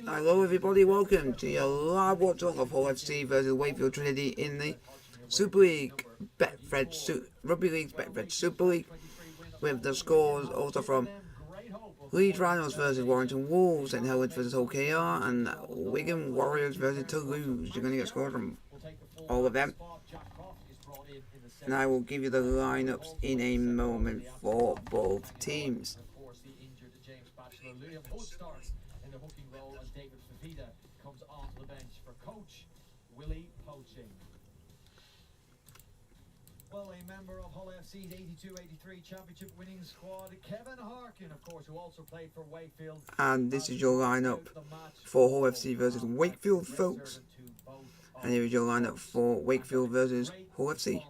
Hello everybody, welcome to your live watch along of Hull FC versus Wakefield Trinity in the Super League Rugby League's Betfred Super League, with the scores also from Leeds Rhinos versus Warrington Wolves, St Helens versus OKR, and Wigan Warriors versus Toulouse. You're going to get scores from all of them, and I will give you the lineups in a moment for both teams. In the hooking role as David Fafita comes onto the bench for coach Willie Poaching. Well, a member of Hull FC's 82-83 championship winning squad, Kevin Harkin, of course, who also played for Wakefield. And this is your lineup for Hull FC versus Wakefield, folks. And here is your lineup for Wakefield versus Hull FC.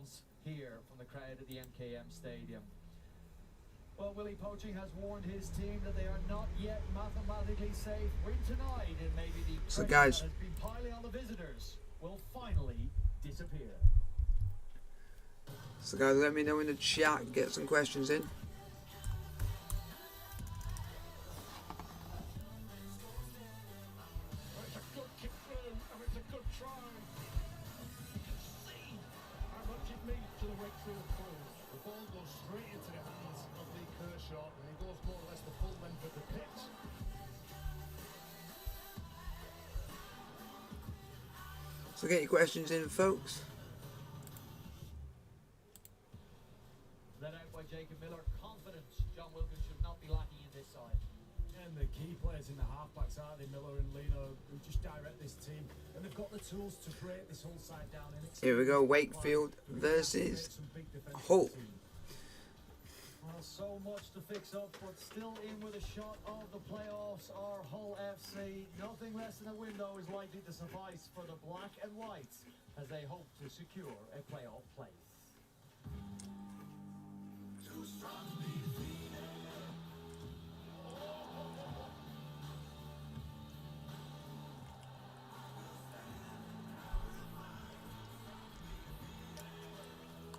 Here from the crowd at the MKM Stadium. Well, Willie Poaching has warned his team that they are not yet mathematically safe. Win tonight, and maybe the so guys, that has been piling on the visitors will finally disappear. So guys, let me know in the chat, get some questions in. It's a good kick through, and it's a good try. You can see how much it means to the Wakefield crew. The ball goes straight into the hands of Lee Kershaw, and he goes more or less the full length of the pitch. So get your questions in, folks. Led out by Jacob Miller, confidence John Wilkins should not be lacking in this side. And the key players in the halfbacks are they, Miller and Lino, who just direct this team, and they've got the tools to break this whole side down. Here we go, Wakefield versus Hull. Well, so much to fix up, but still in with a shot of the playoffs are Hull FC. Nothing less than a window is likely to suffice for the black and whites as they hope to secure a playoff place.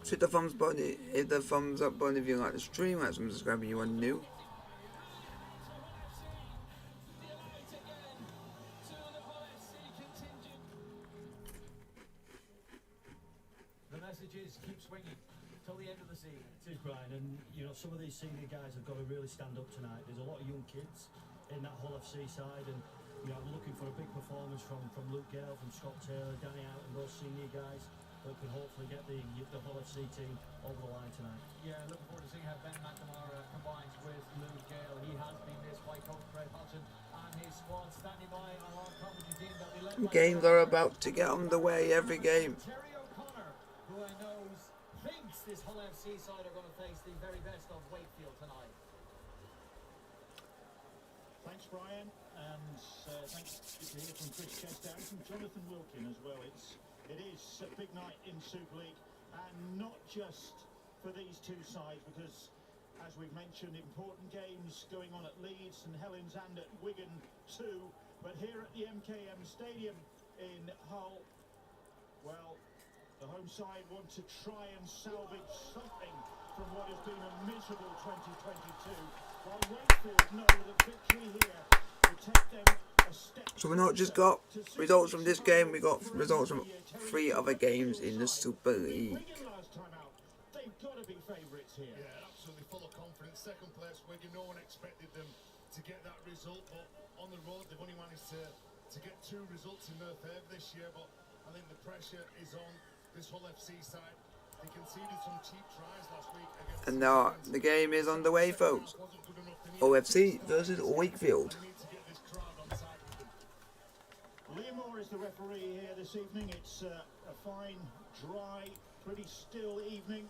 Hit the thumbs button, hit the thumbs up button if you like the stream, like some subscribe if you are new. The messages keep swinging till the end of the season. It is, Brian, and you know, some of these senior guys have got to really stand up tonight. There's a lot of young kids in that Hull FC side, and you know, I'm looking for a big performance from Luke Gale, from Scott Taylor, Danny Out, and those senior guys that can hopefully get the Hull FC team over the line tonight. Yeah, looking forward to seeing how Ben McNamara combines with Luke Gale. He has been missed by coach Fred Hodgson and his squad standing by on our commentary team that we led. Games are about to get underway, every game. Terry O'Connor, who I know thinks this Hull FC side are going to face the very best of Wakefield tonight. Thanks, Brian, and thanks to hear from Chris Chester and from Jonathan Wilkin as well. It is a big night in Super League, and not just for these two sides, because, as we've mentioned, important games going on at Leeds and Helens and at Wigan too, but here at the MKM Stadium in Hull, well, the home side want to try and salvage something from what has been a miserable 2022, while Wakefield know that victory here will take them a step. So we've not just got results from this game, we got results from 3 other games in the Super League. Last time out, they've got to be favourites here. Yeah, absolutely full of confidence. Second place, Wigan, no one expected them to get that result, but on the road they've only managed to get 2 results in their favour this year, but I think the pressure is on this Hull FC side. They conceded some cheap tries last week against, And now the game is underway, folks. Hull FC versus Wakefield. Liam Moore is the referee here this evening. It's a fine, dry, pretty still evening.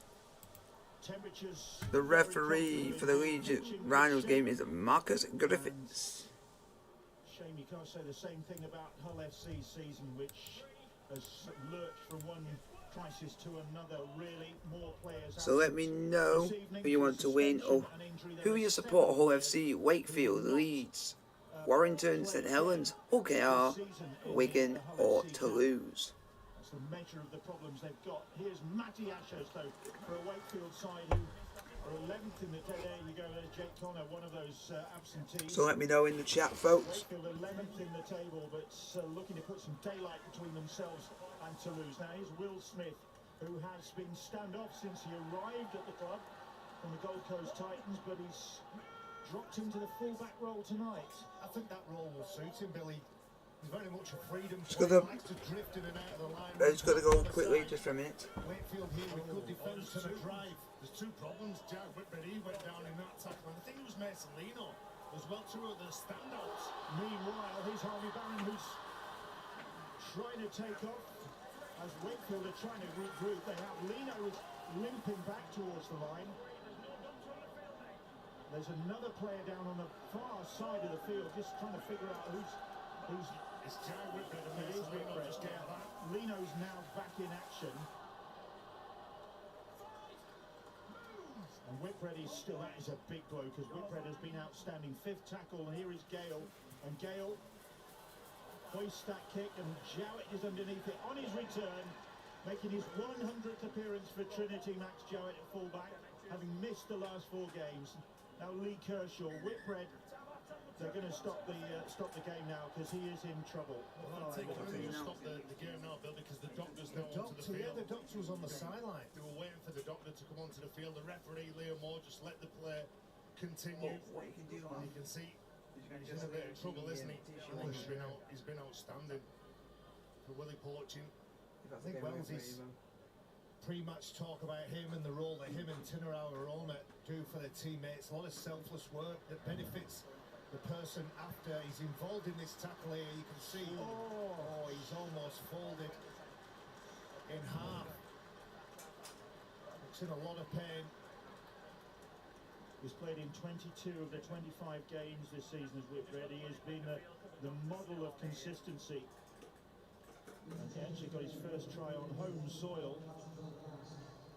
Temperatures. The referee for the Leeds Rhinos game is Marcus Griffiths. Shame you can't say the same thing about Hull FC's season, which has lurched from one crisis to another. Really, more players. So let me know who you want to win, or who you support: Hull FC, Wakefield, Leeds, Warrington, St Helens, OKR, Wigan, or Toulouse. That's the measure of the problems they've got. Here's Matty Ashurst, though, for a Wakefield side who Or 11th in the table. There you go, there's Jake Connor, one of those absentees. So let me know in the chat, folks. Wakefield 11th in the table, but looking to put some daylight between themselves and Toulouse. Now here's Will Smith, who has been standoff since he arrived at the club from the Gold Coast Titans, but he's dropped into the full-back role tonight. I think that role will suit him, Billy. He's very much a freedom player. He likes to drift in and out of the line. It's got to go quickly, just for a minute. Wakefield here with good defence to the drive. There's two problems. Jack Whitbread, he went down in that tackle. And I think it was Mason Lino as well, two of the standouts. Meanwhile, here's Harvey Barron, who's trying to take off as Wakefield are trying to regroup. They have Lino is limping back towards the line. There's another player down on the far side of the field, just trying to figure out who's. It's Jack Whitbread and It is Mason Lino Whitbread, just get yeah. back. Lino's now back in action. And Whitbread is still, that is a big blow, because Whitbread has been outstanding. Fifth tackle, and here is Gale. And Gale hoists that kick, and Jowett is underneath it on his return, making his 100th appearance for Trinity. Max Jowett at fullback, having missed the last 4 games. Now Lee Kershaw, Whitbread, they're going to stop the game now because he is in trouble. Well, I think they'll stop the game now, Bill, because the doctor's now onto the field. Yeah, the doctor was on the sideline. They were waiting for the doctor to come onto the field. The referee, Leo Moore, just let the play continue. What you can do, And you can see he's in a bit of trouble, isn't he? I think he's been outstanding for Willie Porchin. I think Wellesley's pre-match talk about him and the role that him and Tinnerau are on do for their teammates. A lot of selfless work that benefits the person after he's involved in this tackle here. You can see, oh, he's almost folded in half. Looks in a lot of pain. He's played in 22 of the 25 games this season as Whitbread. He has been the model of consistency. And he actually got his first try on home soil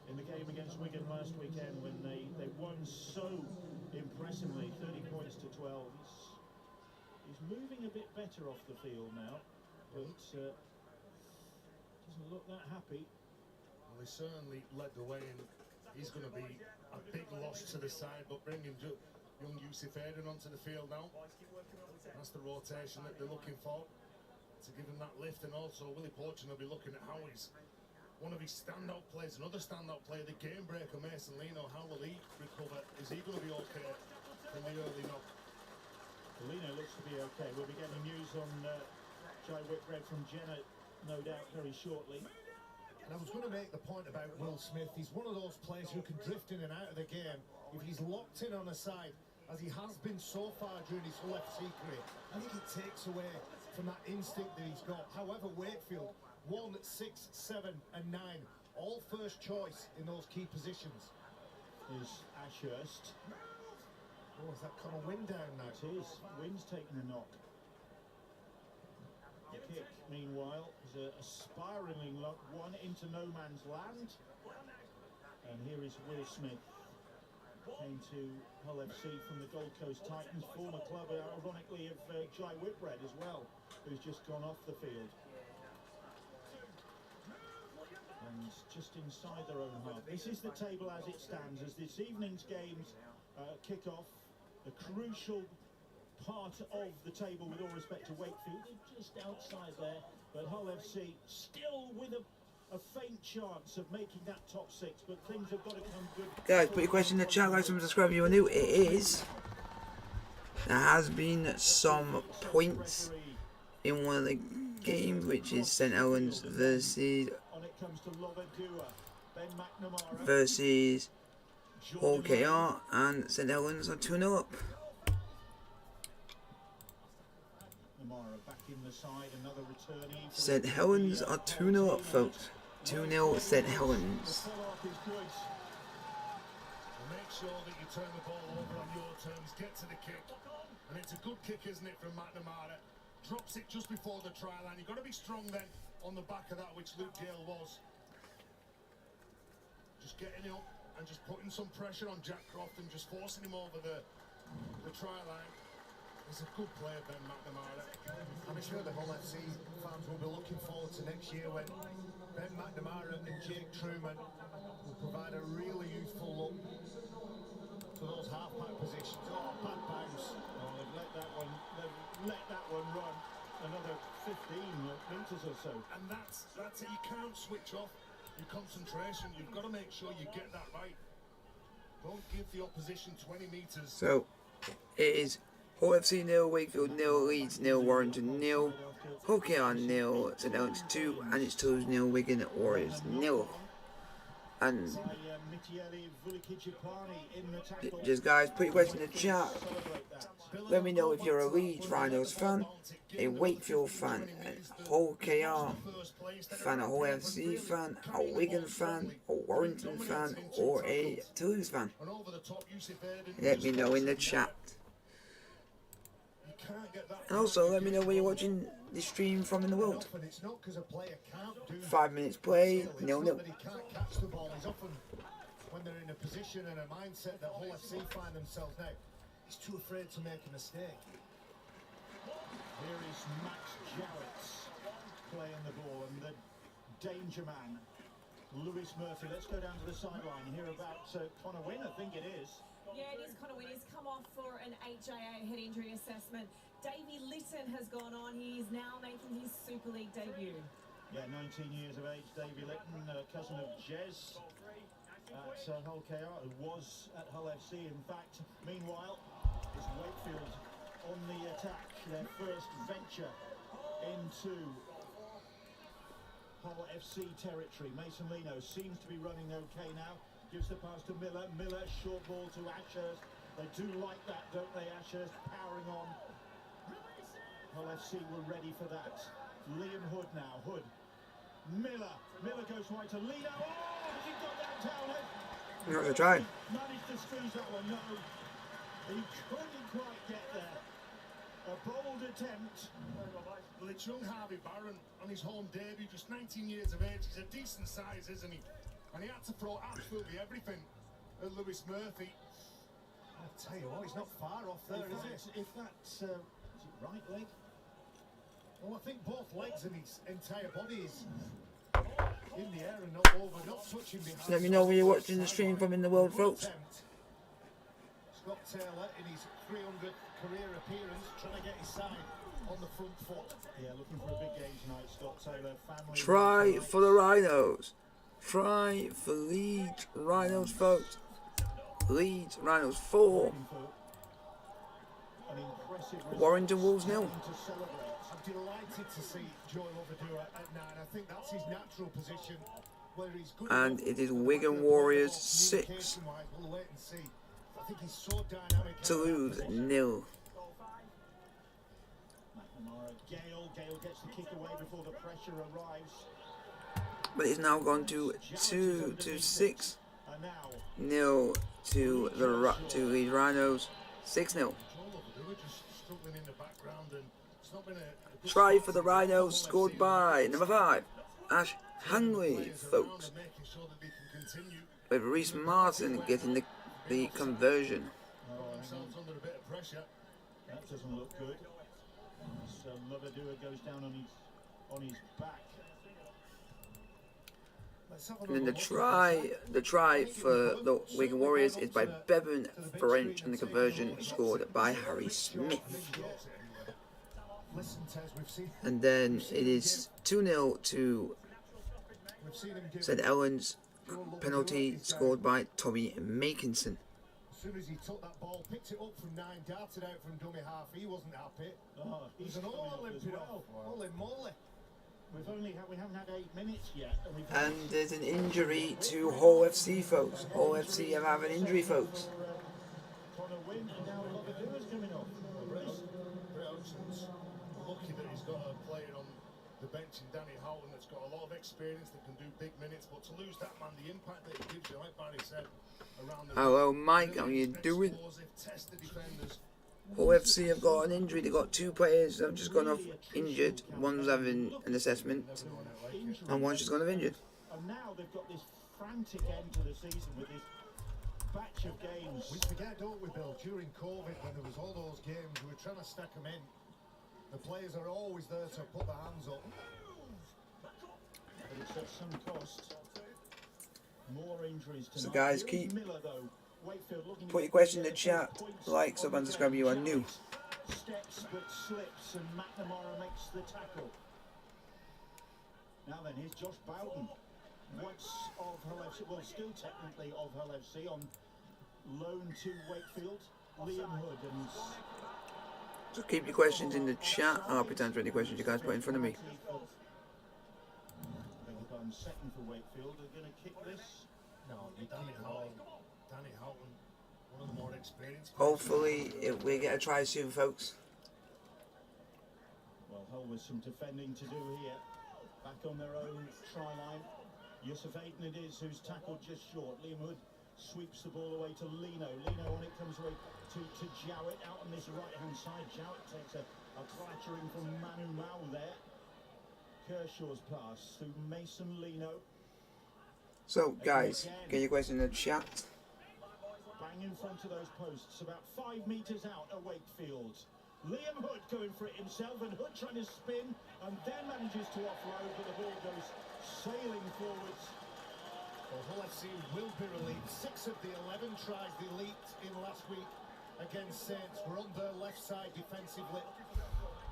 in the game against Wigan last weekend when they won so impressively, 30 points to 12. He's moving a bit better off the field now, but doesn't look that happy. Well, he certainly led the way, and he's going to be a big loss to the side, but bringing young Yusuf Aiden onto the field now, that's the rotation that they're looking for, to give him that lift. And also Willie Porchin will be looking at how he's one of his standout players, another standout player, the game breaker Mason Lino. How will he recover? Is he going to be okay from the early knock? Lino looks to be okay. We'll be getting news on Jai Whitbread from Jenna, no doubt, very shortly. And I was going to make the point about Will Smith. He's one of those players who can drift in and out of the game. If he's locked in on a side, as he has been so far during his whole FC career, I think it takes away from that instinct that he's got. However, Wakefield, 1, 6, 7 and 9, all first choice in those key positions. Is Ashurst. Oh, is that Connor Wynn down now? It is. Wynn's taking a knock. The kick, meanwhile, is a spiralling one into no man's land. And here is Will Smith. Came to Hull FC from the Gold Coast Titans, former club, ironically, of Jai Whitbread as well, who's just gone off the field. And just inside their own half. This is the table as it stands, as this evening's games kick off. A crucial part of the table, with all respect to Wakefield, just outside there, but Hull FC still with a faint chance of making that top 6, but things have got to come good. Guys, put your question in the chat, like, subscribe if you are new. It is. There has been some points in one of the games, which is St Helens versus OKR, and St Helens are 2-0 up. St Helens are 2-0 up, folks. 2-0 St Helens. Make sure that you turn the ball over on your terms, get to the kick, and it's a good kick, isn't it, from McNamara? Drops it just before the try line. You've got to be strong then on the back of that, which Luke Gale was. Just getting up and just putting some pressure on Jack Croft and just forcing him over the try line. He's a good player, Ben McNamara. I'm sure the Hull FC fans will be looking forward to next year when Ben McNamara and Jake Truman will provide a really useful look to those half-back positions. Oh, bad bounce. Oh, they've let that one run another 15 metres or so. And that's it. You can't switch off your concentration. You've got to make sure you get that right. Don't give the opposition 20 metres. So it is Hull FC 0, Wakefield 0, Leeds 0, Warrington 0, Hull KR 0, St Helens 2, and it's Toulouse 0, Wigan Warriors 0. And just guys, put your question in the chat. Let me know if you're a Leeds Rhinos fan, a Wakefield fan, a Hull KR fan, a Hull FC fan, a Wigan fan, a Warrington fan, or a Toulouse fan. Let me know in the chat. And also let me know where you're watching the stream from in the world. 5 minutes play, 0-0. When they're in a position and a mindset that Hull FC find themselves now, he's too afraid to make a mistake. Here is Max Jarrett playing the ball, and the danger man, Lewis Murphy. Let's go down to the sideline and hear about Connor Wynn, I think it is. Yeah, it is Connor Wynn. He's come off for an HIA head injury assessment. Davey Litton has gone on. He is now making his Super League debut. Yeah, 19 years of age, Davey Litton, cousin of Jez at Hull KR, who was at Hull FC. In fact, meanwhile, is Wakefield on the attack, their first venture into Hull FC territory. Mason Lino seems to be running okay now. Gives the pass to Miller. Miller, short ball to Ashurst. They do like that, don't they? Ashurst powering on. Hull FC were ready for that. Liam Hood now. Hood. Miller. Miller goes wide to Lino. Oh, has he got that down? Not gonna try. Managed to squeeze that one. No, he couldn't quite get there. A bold attempt. Well, it's young Harvey Barron on his home debut, just 19 years of age. He's a decent size, isn't he? And he had to throw absolutely everything at Lewis Murphy. I'll tell you what, he's not far off there, is it? If that's is it right leg? Well, I think both legs and his entire body is in the air and not over, not touching behind. Let me know where you're watching the stream from in the world, folks. Scott Taylor in his 300th career appearance, trying to get his side on the front foot. Yeah, looking for a big game tonight, Scott Taylor. Family. Try for the Rhinos. Try for Leeds Rhinos, folks. Leeds Rhinos 4. Warrington Wolves 0. I'm delighted to see Joel Overdue at 9. I think that's his natural position where he's good. And it is Wigan Warriors 6. We'll wait and see. I think he's so dynamic. Toulouse 0. McNamara, Gale gets the kick away before the pressure arrives. But it's now gone to 2-6. And now 0 to the Leeds Rhinos. 6-0. Joel Overdue just struggling in the background, and it's not been a good Try for the Rhinos scored by number 5, Ash Hanley, folks. making sure that they can continue. With Reece Martin getting the conversion. Themselves under a bit of pressure. that doesn't look good. So Lovadua goes down on his back. And then the try for the Wigan Warriors is by Bevan French, and the conversion scored by Harry Smith. And then it is 2-0 to St Helens, penalty scored by Tommy Makinson. As soon as he took that ball, picked it up from 9, darted out from dummy half, he wasn't happy. Oh, He's an all limping well. off. Holy moly. We haven't had 8 minutes yet. And there's an injury to Hull FC, folks. Hull FC have an injury, folks. Connor Wynn, and now Lovadua's coming off. Hudson's lucky that he's got a player on the bench in Danny Houghton that's got a lot of experience that can do big minutes, but to lose that man, the impact that it gives you, like Barry said, around the Hello, Mike. How you doing? Test the defenders. Hull FC have got an injury. They've got 2 players that have just gone off injured. One's having an assessment, and one's just gone off injured. And now they've got this frantic end to the season with this batch of games. We forget, don't we, Bill, during COVID, when there was all those games, we were trying to stack them in. The players are always there to put their hands up. But it's at some cost. More injuries tonight. So guys, Here is keep Miller, though. Wakefield looking Put your question in the chat. Like, sub, and subscribe if you are new. Steps but slips, and McNamara makes the tackle. Now then, here's Josh Bowden, once of Hull FC, well, still technically of Hull FC, on loan to Wakefield. Liam Hood and So keep your questions in the chat. I'll be to answer any questions you guys put in front of me. Second for Wakefield. They're going to kick this. No, Danny Houghton, one of the more experienced. Hopefully, we get a try soon, folks. Well, Hull with some defending to do here. Back on their own try line. Yusuf Aiton it is who's tackled just short. Liam Hood sweeps the ball away to Lino. Lino on it comes away to Jowett out on this right-hand side. Jowett takes a clattering from Manu Mao there. Kershaw's pass through Mason Lino. So, guys, get your question in the chat. Bang in front of those posts, about 5 metres out of Wakefield. Liam Hood going for it himself, and Hood trying to spin, and then manages to offload, but the ball goes sailing forwards. Well, Hull FC will be relieved. 6 of the 11 tries they leaked in last week against Saints were on their left side defensively.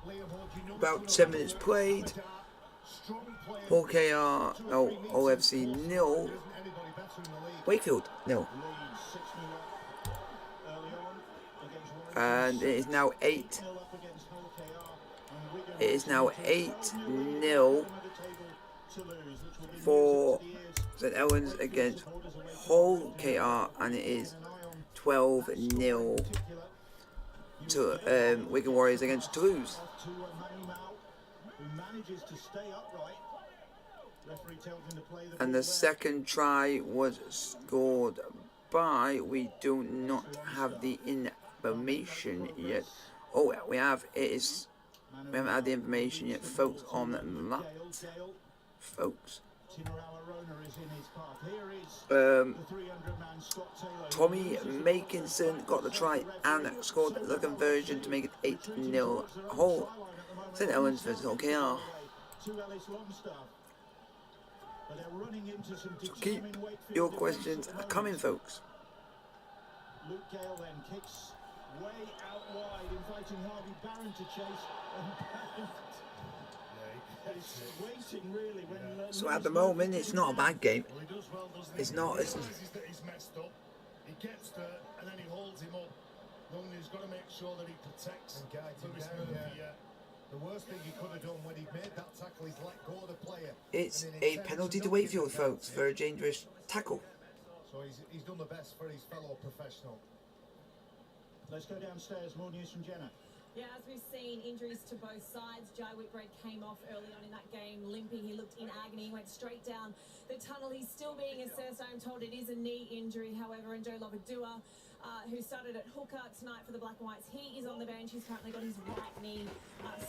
Liam Hood, you know, About 10 minutes played. Hull KR, OFC 0. Wakefield 0. And it is now 8. It is now 8-0 for St Helens against Hull KR, and it is 12-0 to Wigan Warriors against Toulouse. And the second try was scored by, we do not have the information yet. Oh, we have, we haven't had the information yet, folks, on that, folks. Tommy Makinson got the try and scored the conversion to make it 8-0 Hull St Helens versus Hull KR. So keep your questions coming, folks. Luke Gale then kicks way out wide, inviting Harvey Barron to chase, and waiting really when. So at the moment, it's not a bad game. It's not. It's He's messed up. He gets there and then he holds him up. He's got to make sure that he protects and guides him down. The worst thing he could have done when he made that tackle is let go of the player. It's a penalty to Wakefield, folks, for a dangerous tackle. So he's done the best for his fellow professional. Let's go downstairs. More news from Jenna. Yeah, as we've seen, injuries to both sides. Jai Whitbread came off early on in that game, limping. He looked in agony, went straight down the tunnel. He's still being assessed. I'm told it is a knee injury, however, and Joe Lovadua, who started at hooker tonight for the Black and Whites, he is on the bench. He's currently got his right knee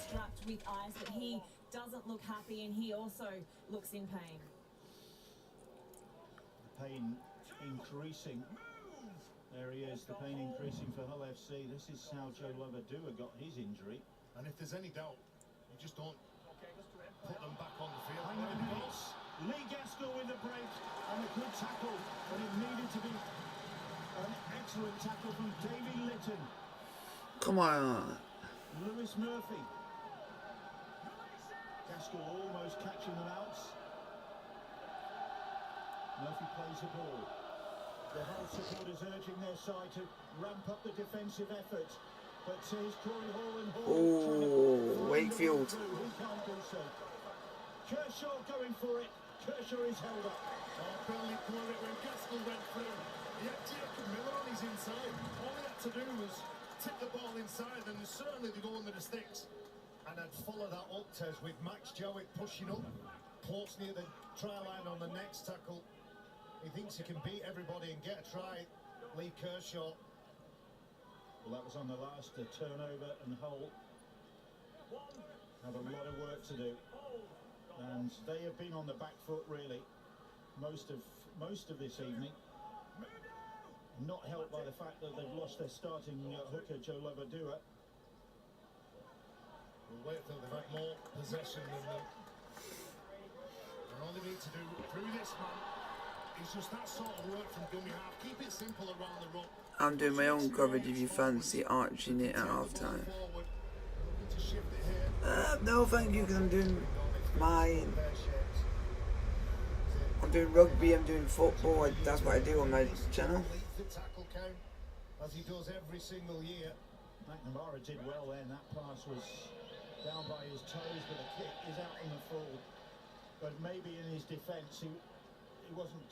strapped with ice, but he doesn't look happy, and he also looks in pain. Pain increasing. There he is, the pain increasing for Hull FC. This is how Joe Lovadua got his injury. And if there's any doubt, you just don't put them back on the field. Hang on a minute. Lee Gaskell with the break and a good tackle, but it needed to be an excellent tackle from Davy Litton. Come on. Lewis Murphy. Gaskell almost catching them out. Murphy plays the ball. The Hull supporters urging their side to ramp up the defensive effort. But here's Corey Hall and Hall. Oh, Wakefield. He can't do so. Kershaw going for it. Kershaw is held up. Burnley caught it when Gaskell went through. He had Jacob Miller on his inside. All he had to do was tip the ball inside, and certainly they go under the sticks. And I'd follow that up, Tez, with Max Jowett pushing up close near the try line on the next tackle. He thinks he can beat everybody and get a try. Lee Kershaw. Well, that was on the last turnover, and Hull have a lot of work to do. And they have been on the back foot really most of this evening. Not helped by the fact that they've lost their starting hooker Joe Lovadua. We'll wait till they've had more possession than them. And all they need to do through this man It's just that sort of work from dummy half. Keep it simple around the ruck. I'm doing my own coverage if you fancy arching it at half time. Forward. Looking to shift it here. No, thank you, because I'm doing mine. I'm doing rugby, I'm doing football. That's what I do on my channel. Leads the tackle count as he does every single year. McNamara did well then. That pass was down by his toes, but the kick is out on the full. But maybe in his defence, he wasn't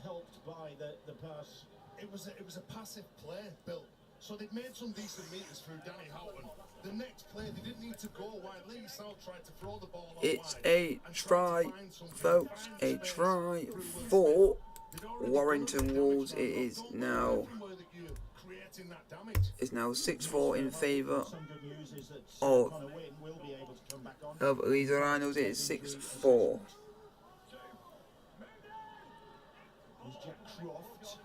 helped by the pass. It was a passive play, Bill. So they'd made some decent meters through Danny Houghton. The next play, they didn't need to go wide. Lee South tried to throw the ball out It's wide a try, folks. A try for Warrington Wolves. It is now. It's now 6-4 in favour of Leeds Rhinos. It is 6-4. Jack Croft.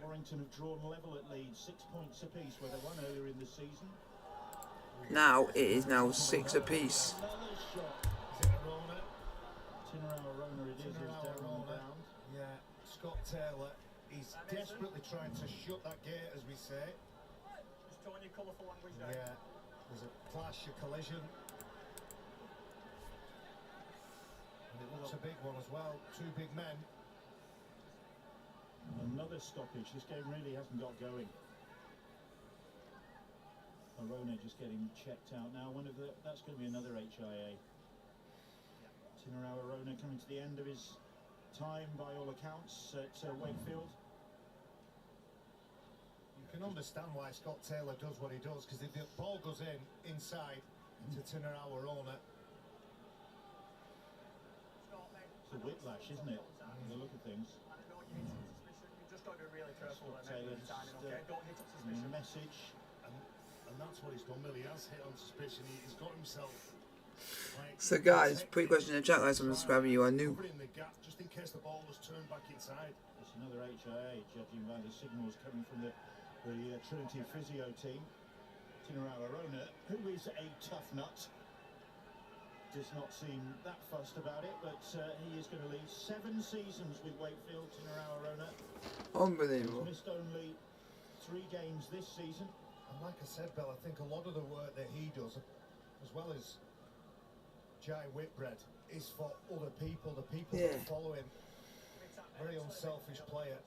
Warrington have drawn level at Leeds, 6 points apiece, where they won earlier in the season. Now it is now 6 apiece. Another shot. Is it a Rona? Tinner it is, who's down on the ground. Yeah, Scott Taylor. He's desperately trying to shut that gate, as we say. Just throwing your colourful language there. Yeah, there's a clash, a collision. And it looks a big one as well. Two big men. Another stoppage. This game really hasn't got going. Arona just getting checked out now. That's going to be another HIA. Tinner Arona coming to the end of his time by all accounts at Wakefield. You can understand why Scott Taylor does what he does, because if the ball goes inside to Tinner Arona. It's a whiplash, isn't it? From the look of things. Got to be really careful and Taylor timing, okay? Don't hit up suspicion. Message. And that's what he's done, Billy. He has hit on suspicion. He's got himself. So guys, quick question in the chat, like, subscribe if you are new. Put in the gap just in case the ball was turned back inside. It's another HIA, judging by the signals coming from the Trinity physio team. Tinner Arona, who is a tough nut, does not seem that fussed about it, but he is going to lead 7 seasons with Wakefield. Tinner Arona. Unbelievable. He's missed only 3 games this season. And like I said, Bill, I think a lot of the work that he does, as well as Jai Whitbread, is for other people, the people that follow him. Very unselfish player.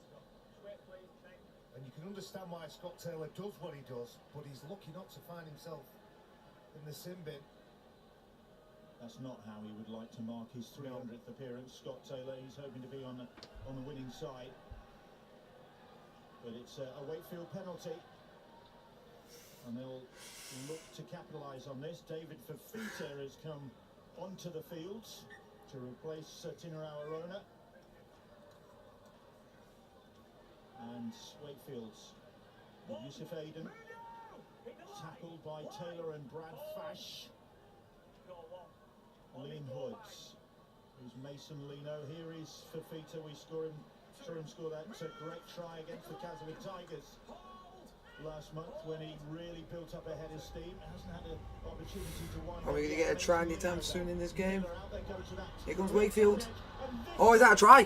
And you can understand why Scott Taylor does what he does, but he's lucky not to find himself in the sin bin. That's not how he would like to mark his 300th appearance, Scott Taylor. He's hoping to be on the winning side. But it's a Wakefield penalty. And they'll look to capitalise on this. David Fafita has come onto the fields to replace Tinner Arona. And Wakefield's Yusuf Aiden, tackled by Taylor and Brad Fash. Liam Hoods, who's Mason Lino. Here is Fafita. We saw him score that great try against the Catholic Tigers last month when he really built up a head of steam. Hasn't had an opportunity to wind. Are we going to get a try anytime soon in this game? Here comes Wakefield. Oh, is that a try?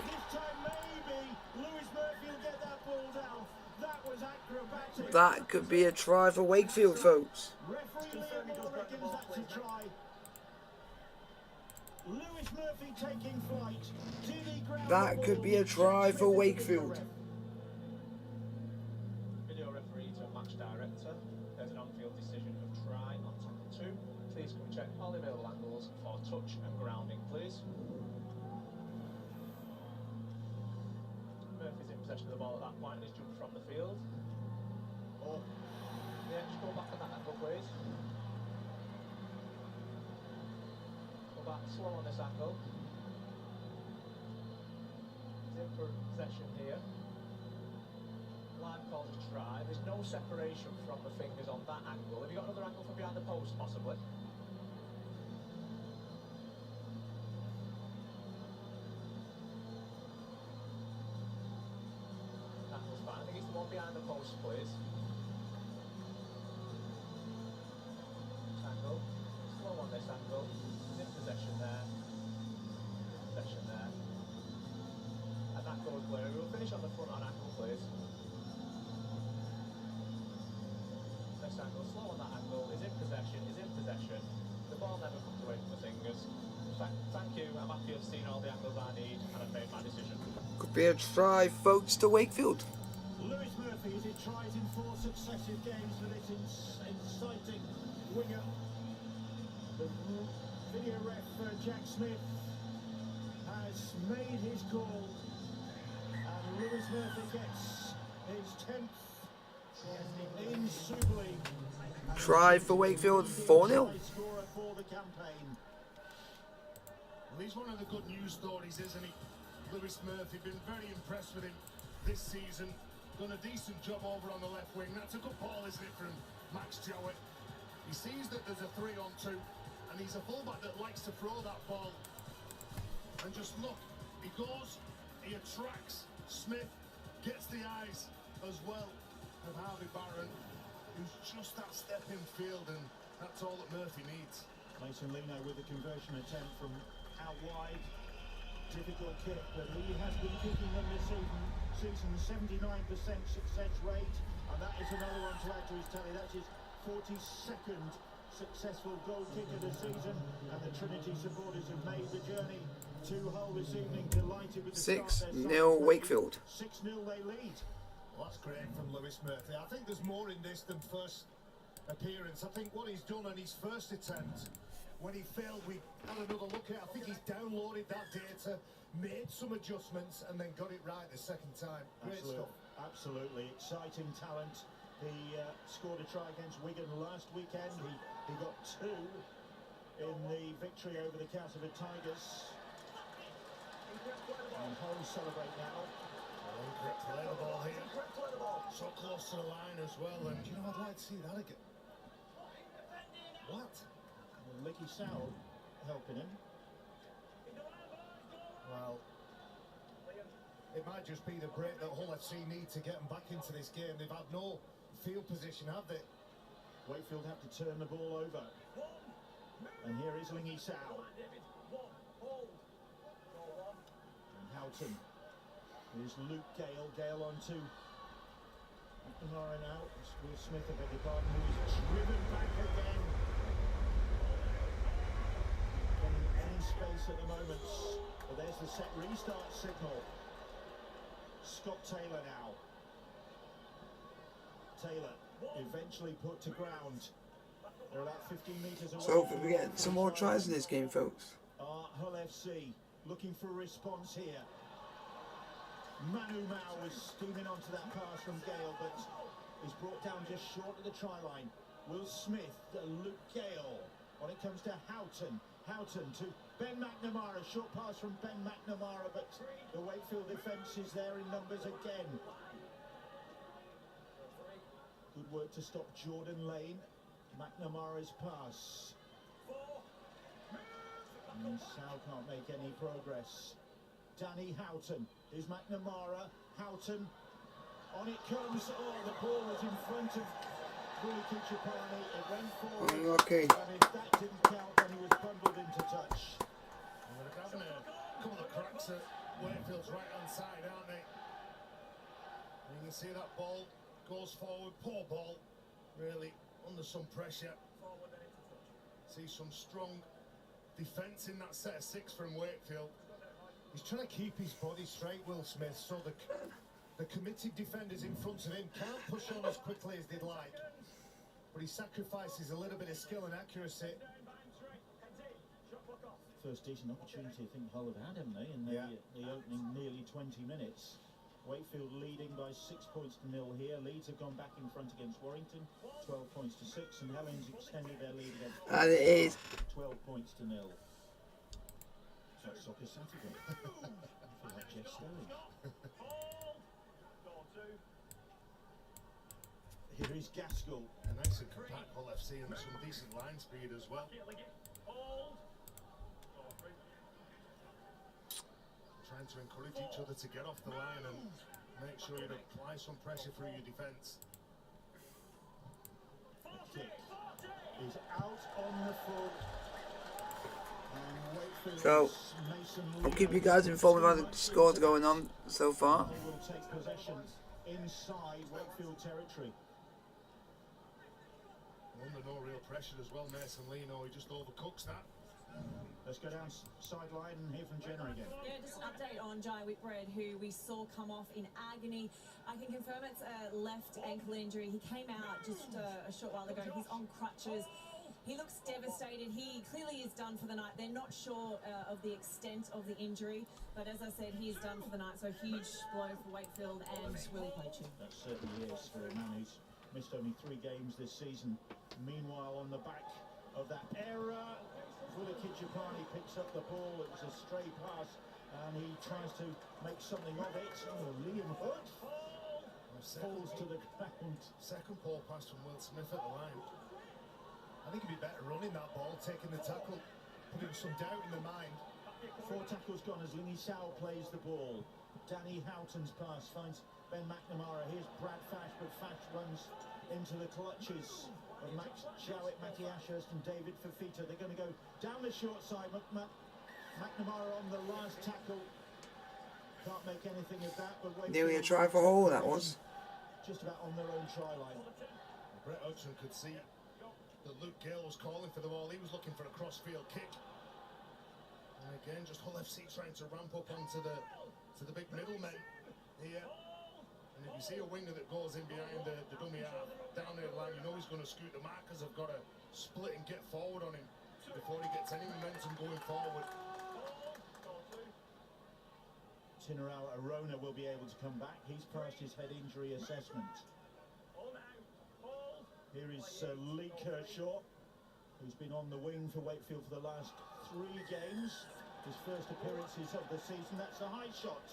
That could be a try for Wakefield, folks. That could be a try for Wakefield. Video referee to match director. There's an on-field decision of try on tackle 2. Please can we check all available angles for touch and grounding, please. Murphy's in possession of the ball at that point and he's jumped from the field. Oh, yeah, just go back on that angle, please. Go back slow on this angle. In for possession here. Line calls a try. There's no separation from the fingers on that angle. Have you got another angle from behind the post, possibly? Angle's fine. I think it's the one behind the post, please. Angle. Slow on this angle. He's in possession there. Possession there. nice angle, slow on that angle, is in possession, the ball never comes away from the fingers. Thank you, I'm happy I've seen all the angles I need and I've made my decision. Could be a try, folks, to Wakefield. Lewis Murphy, as he tries in 4 successive games for this inciting winger. The video ref, Jack Smith, has made his call, and Lewis Murphy gets his 10th in Super League. Try for Wakefield, 4-0. Scorer for the campaign. Well, he's one of the good news stories, isn't he? Lewis Murphy, been very impressed with him this season. Done a decent job over on the left wing. That's a good ball, isn't it, from Max Jowett? He sees that there's a 3-on-2, and he's a fullback that likes to throw that ball. And just look, he goes, he attracts Smith, gets the eyes as well of Harvey Barron, who's just that step in field, and that's all that Murphy needs. Mason Lino with the conversion attempt from out wide. Difficult kick, but he has been kicking them this season. 79% success rate, and that is another one to add to his tally. That's his 42nd successful goal kick of the season, and the Trinity supporters have made the journey to Hull this evening, delighted with the 6-0 start. Wakefield. 6-0 they lead. Well, that's great from Lewis Murphy. I think there's more in this than first appearance. I think what he's done on his first attempt, when he failed, we had another look at it. I think he's downloaded that data, made some adjustments, and then got it right the second time. Great stuff. Absolutely exciting talent. He scored a try against Wigan last weekend. He got 2 in the victory over the Castleford Tigers. And Hull celebrate now. Incorrect play the ball here. So close to the line as well. And you know, I'd like to see that again. What? Licky Sow helping him. Well, it might just be the break that Hull FC need to get them back into this game. They've had no field position, have they? Wakefield have to turn the ball over. And here is Lingy Sow. And Houghton. Here's Luke Gale. Gale on to McNamara now. It's Will Smith, I beg your pardon, who is driven back again. Getting any space at the moment. But there's the set restart signal. Scott Taylor now. Taylor eventually put to ground. They're about 15 metres away. So hopefully we get some more tries in this game, folks. Hull FC looking for a response here. Manu Mao was steaming onto that pass from Gale, but is brought down just short of the try line. Will Smith, Luke Gale. When it comes to Houghton. Houghton to Ben McNamara. Short pass from Ben McNamara, but the Wakefield defence is there in numbers again. Good work to stop Jordan Lane. McNamara's pass. And Sal can't make any progress. Danny Houghton. Here's McNamara. Houghton. On it comes. Oh, the ball was in front of Willie Kichapani. It went forward. Okay. And if that didn't count, then he was bundled into touch. Well, they're having a couple of cracks at Wakefield's right-hand side, aren't they? And you can see that ball goes forward. Poor ball. Really under some pressure. See some strong defence in that set of 6 from Wakefield. He's trying to keep his body straight, Will Smith, so the committed defenders in front of him can't push on as quickly as they'd like. But he sacrifices a little bit of skill and accuracy. First decent opportunity I think Hull have had, haven't they, in the opening nearly 20 minutes. Wakefield leading by 6 points to 0 here. Leeds have gone back in front against Warrington, 12 points to 6, and Helens extended their lead against And it is 12 points to 0. It's like Soccer Saturday. I feel like Jeff Sterling. Here is Gaskell. A nice and compact Hull FC and some decent line speed as well. Trying to encourage each other to get off the line and make sure you apply some pressure through your defence. The kick is out on the full. So, I'll keep you guys informed about the scores going on so far. They will take possession inside Wakefield territory. Under no real pressure as well, Mason Lino, he just overcooks that. Let's go down sideline and hear from Jenna again. Yeah, just an update on Jai Whitbread, who we saw come off in agony. I can confirm it's a left ankle injury. He came out just a short while ago. He's on crutches. He looks devastated. He clearly is done for the night. They're not sure of the extent of the injury, but as I said, he is done for the night. So huge blow for Wakefield and Willie Poaching. That certainly is for a man who's missed only 3 games this season. Meanwhile, on the back of that error, Willie Kijapani picks up the ball. It was a stray pass, and he tries to make something of it. Oh, Liam Hood falls to the ground. Second ball pass from Will Smith at the line. I think he'd be better running that ball, taking the tackle, putting some doubt in the mind. 4 tackles gone as Lingy Sowell plays the ball. Danny Houghton's pass finds Ben McNamara. Here's Brad Fash, but Fash runs into the clutches of Max Jowett, Matty Ashurst and David Fafita. They're going to go down the short side. McNamara on the last tackle. Can't make anything of that, but Nearly a try for Hull, that was. Just about on their own try line. Brett Hudson could see that Luke Gale was calling for the ball. He was looking for a cross-field kick. And again, just Hull FC trying to ramp up onto the big middlemen here. And if you see a winger that goes in behind the dummy half, down the line, you know he's going to scoot. The markers have got to split and get forward on him before he gets any momentum going forward. Tinarau Arona will be able to come back. He's passed his head injury assessment. Here is Lee Kershaw, who's been on the wing for Wakefield for the last 3 games. His first appearances of the season. That's a high shot.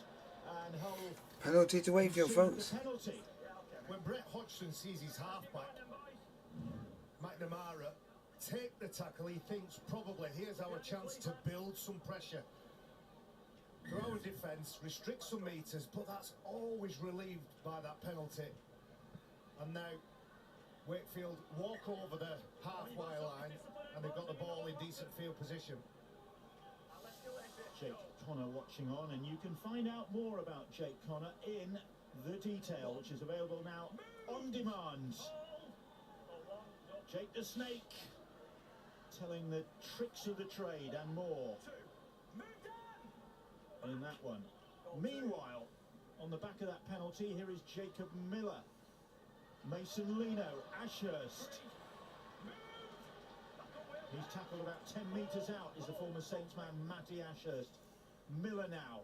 And Hull... Penalty to Wakefield, folks. Penalty. When Brett Hodgson sees his halfback, McNamara, take the tackle, he thinks probably here's our chance to build some pressure for our defence, restrict some metres, but that's always relieved by that penalty. And now Wakefield walk over the halfway line and they've got the ball in decent field position. Jake Connor watching on, and you can find out more about Jake Connor in The Detail, which is available now on demand. Jake the Snake telling the tricks of the trade and more in that one. Meanwhile, on the back of that penalty, here is Jacob Miller. Mason Lino, Ashurst. He's tackled about 10 metres out, is the former Saints man, Matty Ashurst. Miller now.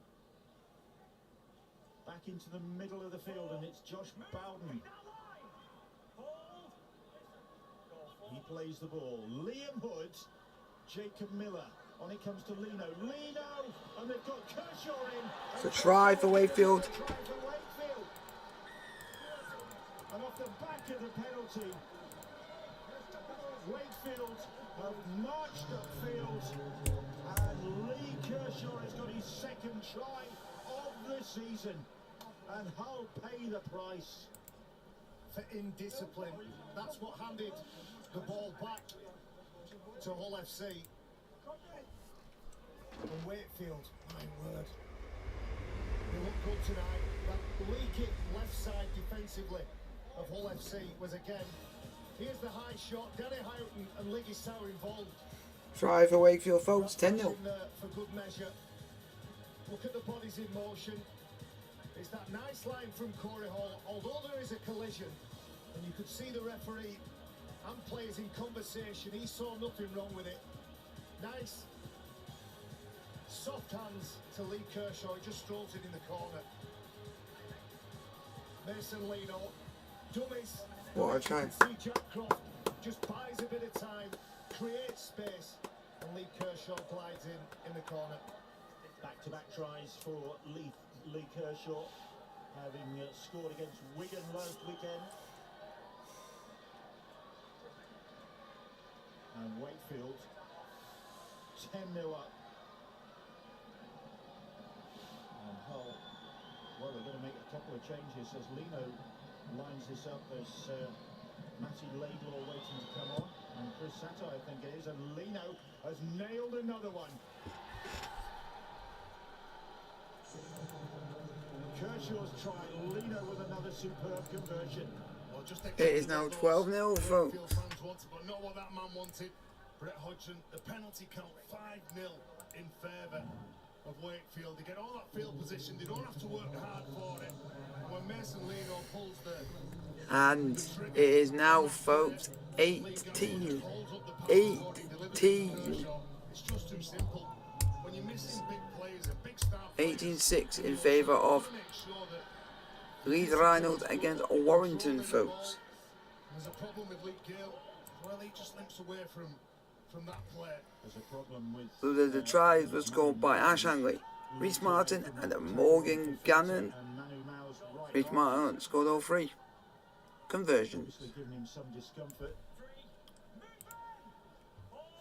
Back into the middle of the field, and it's Josh Bowden. He plays the ball. Liam Hood, Jacob Miller. On it comes to Lino. Lino! And they've got Kershaw in. It's a try for Wakefield. And off the back of the penalty, Wakefield have marched upfield, and Lee Kershaw has got his 2nd try of the season, and Hull pay the price. For indiscipline, that's what handed the ball back to Hull FC. And Wakefield, my word, they look good tonight. That leaky left side defensively of Hull FC was again. Here's the high shot. Danny Houghton and Liggy Sauer involved. Try for Wakefield, folks. 10-0. For good measure. Look at the bodies in motion. It's that nice line from Corey Hall. Although there is a collision, and you could see the referee and players in conversation, he saw nothing wrong with it. Nice soft hands to Lee Kershaw. He just strolls it in the corner. Mason Lino, dummies. What a try. See Jack Croft just buys a bit of time, creates space, and Lee Kershaw glides in the corner. Back-to-back tries for Lee Kershaw, having scored against Wigan last weekend. And Wakefield 10-0 up. And Hull, well, they're going to make a couple of changes as Lino lines this up. There's Matty Laidlaw waiting to come on, and Chris Sato, I think it is, and Lino has nailed another one. Kershaw's try, Lino with another superb conversion. Well, It is now 12-0, folks. Fans wanted, but not what that man wanted. Brett Hodgson, the penalty count 5-0 in favour of Wakefield. They get all that field position, they don't have to work hard for it. When Mason Lino pulls the And it is now, folks, 18. 18. It's just too simple. When you're missing big players and big star 18-6 in favour of make sure that Leeds Rhinos against Warrington, folks. there's a problem with Luke Gale. Well, he just limps away from that play. There's a problem with So the tries were scored by Ash Hangley, Reece Martin and Morgan Gannon. and Manu Mao's right Reece Martin scored all three conversions. obviously giving him some discomfort.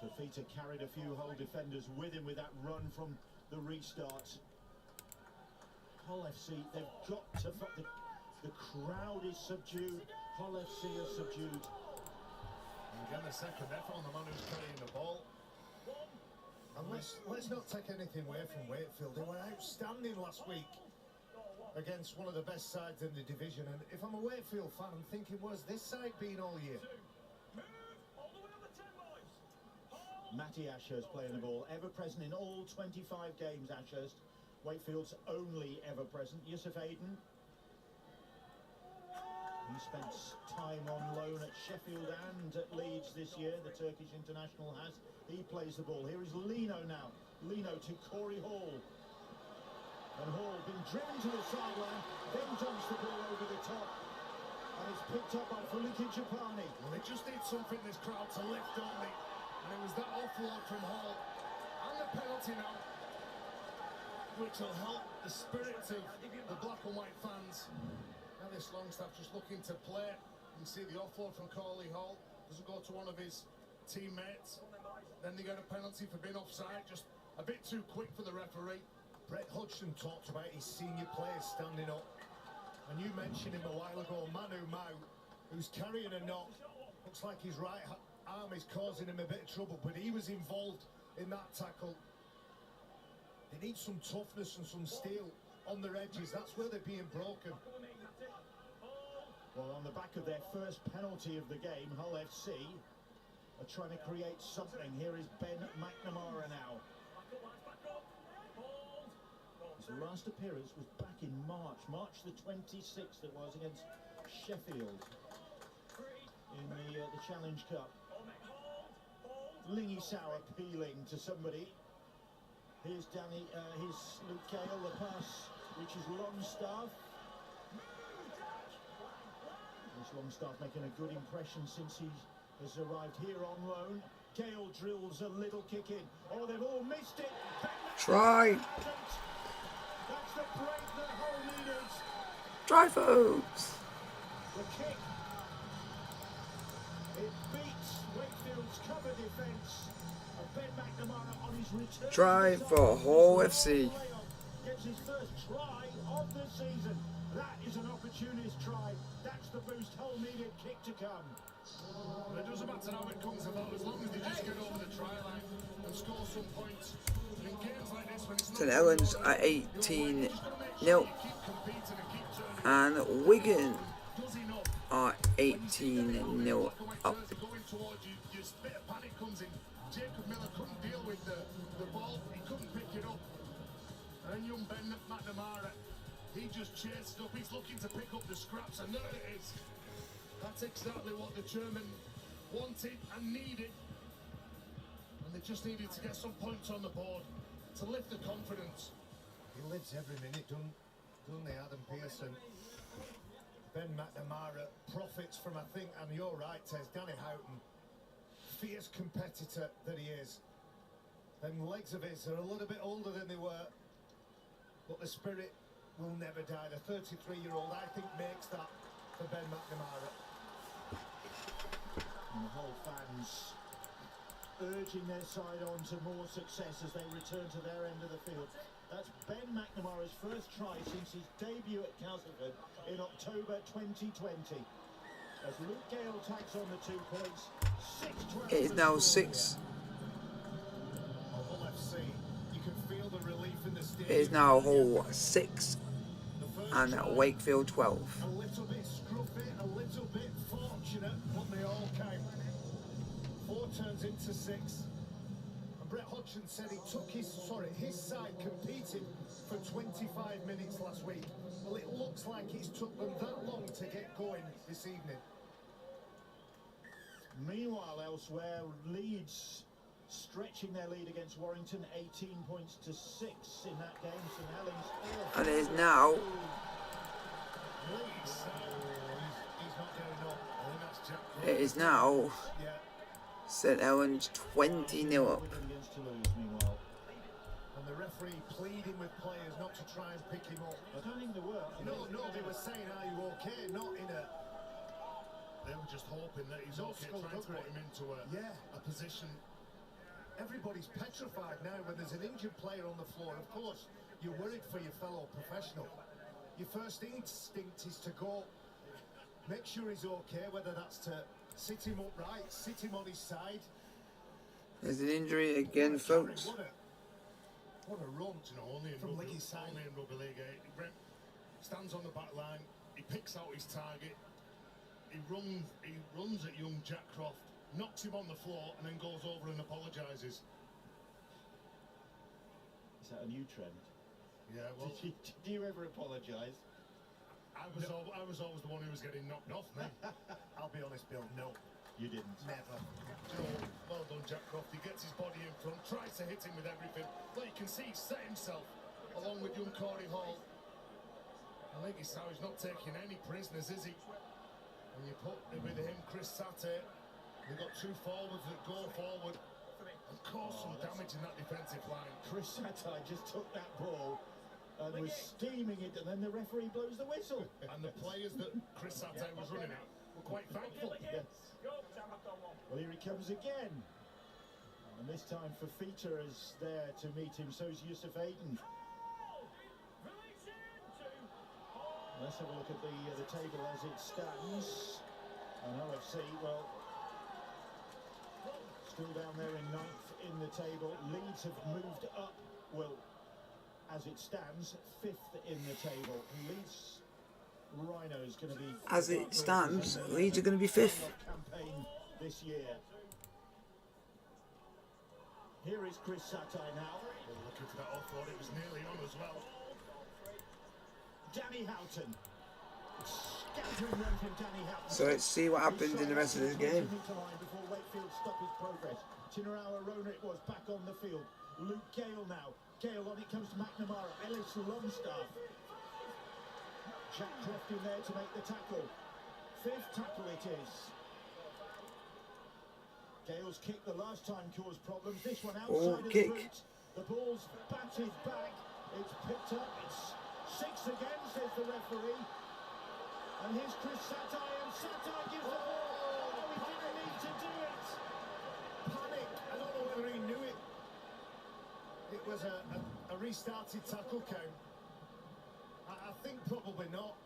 Fafita carried a few Hull defenders with him with that run from the restart. Hull FC, they've got to... The crowd is subdued. Hull FC is subdued. And again, the second effort on the man who's carrying the ball. And let's not take anything away from Wakefield. They were outstanding last week against one of the best sides in the division. And if I'm a Wakefield fan, I'm thinking, where's this side been all year? Matty Ashurst playing the ball, ever present in all 25 games, Ashurst. Wakefield's only ever present. Yusuf Aiden. He spent time on loan at Sheffield and at Leeds this year, the Turkish international has. He plays the ball. Here is Lino now. Lino to Corey Hall. And Hall being driven to the sideline, then dumps the ball over the top. And it's picked up by Fuliki Japani. Well, they just need something, this crowd, to lift, don't they? And it was that offload from Hall and the penalty now, which will help the spirits of the black and white fans. Now this Longstaff just looking to play. You can see the offload from Corley Hall. Doesn't go to one of his teammates. Then they get a penalty for being offside. Just a bit too quick for the referee. Brett Hodgson talked about his senior players standing up. And you mentioned him a while ago, Manu Mao, who's carrying a knock. Looks like his right arm is causing him a bit of trouble, but he was involved in that tackle. They need some toughness and some steel on their edges. That's where they're being broken. Well, on the back of their first penalty of the game, Hull FC are trying to create something. Here is Ben McNamara now. His last appearance was back in March the 26th it was, against Sheffield in the Challenge Cup. Lingy Sauer peeling to somebody. Here's Luke Gale, the pass, which is Longstaff. This Longstaff making a good impression since he has arrived here on loan. Gale drills a little kick in. Oh, they've all missed it. Try. That's the break that Hull needed. Try, folks. The kick. It beats Wakefield's cover defence. And Ben McNamara on his return. Try for Hull FC. Gets his first try of the season. That is an opportunist try. That's the boost Hull needed. Kick to come. But it doesn't matter how it comes about, as long as they just get over the try line and score some points. And in games like this, when it's not St Helens at 18-0. And Wigan does enough, are 18-0 up. going towards you, your bit of panic comes in. Jacob Miller couldn't deal with the ball, he couldn't pick it up. And young Ben McNamara, he just chased up, he's looking to pick up the scraps, and there it is. That's exactly what the German wanted and needed. And they just needed to get some points on the board to lift the confidence. He lives every minute, doesn't he, Adam Pearson? Ben McNamara profits from, I think, and you're right, Tez, Danny Houghton, fierce competitor that he is. Them legs of his are a little bit older than they were, but the spirit will never die. The 33-year-old, I think, makes that for Ben McNamara. And the Hull fans urging their side on to more success as they return to their end of the field. That's Ben McNamara's first try since his debut at Castleford in October 2020. As Luke Gale tags on the 2 points, 6-12. It is now 6. Hull FC, you can feel the relief in the stadium. It is now Hull 6 and Wakefield 12. A little bit scruffy, a little bit turns into 6. And Brett Hodgson said he took his side competed for 25 minutes last week. Well, it looks like it's took them that long to get going this evening. Meanwhile, elsewhere, Leeds stretching their lead against Warrington, 18 points to 6 in that game. St Helens. And it is now. He's not going up. I think that's Jack. It is now. Yeah. St Helens 20-0 up. Against Toulouse, meanwhile. And the referee pleading with players not to try and pick him up. I don't think they were. No, they were saying, "Are you okay?" Not in a. They were just hoping that he's okay, trying to put him into a position. Everybody's petrified now when there's an injured player on the floor. Of course, you're worried for your fellow professional. Your first instinct is to go, make sure he's okay, whether that's to sit him upright, sit him on his side. There's an injury again, folks. What a run. You know, only in From rugby, Liggy's side. only in rugby league. He stands on the back line, he picks out his target, he runs at young Jack Croft, knocks him on the floor, and then goes over and apologises. Is that a new trend? Yeah, well, Did you ever apologise? I was always the one who was getting knocked off, mate. I'll be honest, Bill, no. You didn't. Never. Well done, Jack Croft. He gets his body in front, tries to hit him with everything. But you can see he set himself along with young Corey Hall. I think he's not taking any prisoners, is he? When you put with him, Chris Satte, they've got 2 forwards that go forward and cause some damage in that defensive line. Chris Satai just took that ball and was steaming it, and then the referee blows the whistle. And the players that Chris Satte was running at were quite thankful. Yes. Well, here he comes again. And this time Fafita is there to meet him, so is Yusuf Aiden. Let's have a look at the table as it stands. And OFC, well, still down there in 9th in the table. Leeds have moved up, well, as it stands, 5th in the table. Leeds Rhinos going to be... As it stands, Leeds are going to be 5th. ...campaign this year. Here is Chris Satai now. Well, looking for that offload, it was nearly on as well. Danny Houghton. Scattering run from Danny Houghton. So let's see what happens in the rest of this game. Before Wakefield stop his progress. Tinarawa Rona it was back on the field. Luke Gale now. Gale on it comes to McNamara. Ellis Longstaff. Jack Croft in there to make the tackle. 5th tackle it is. Gale's kick the last time caused problems. This one outside of the route. The ball's batted back. It's picked up. It's 6 again, says the referee. And here's Chris Satai, and Satai gives the ball. Oh, he didn't need to do it. Panic. I don't know whether he knew it. It was a restarted tackle count. I think probably not.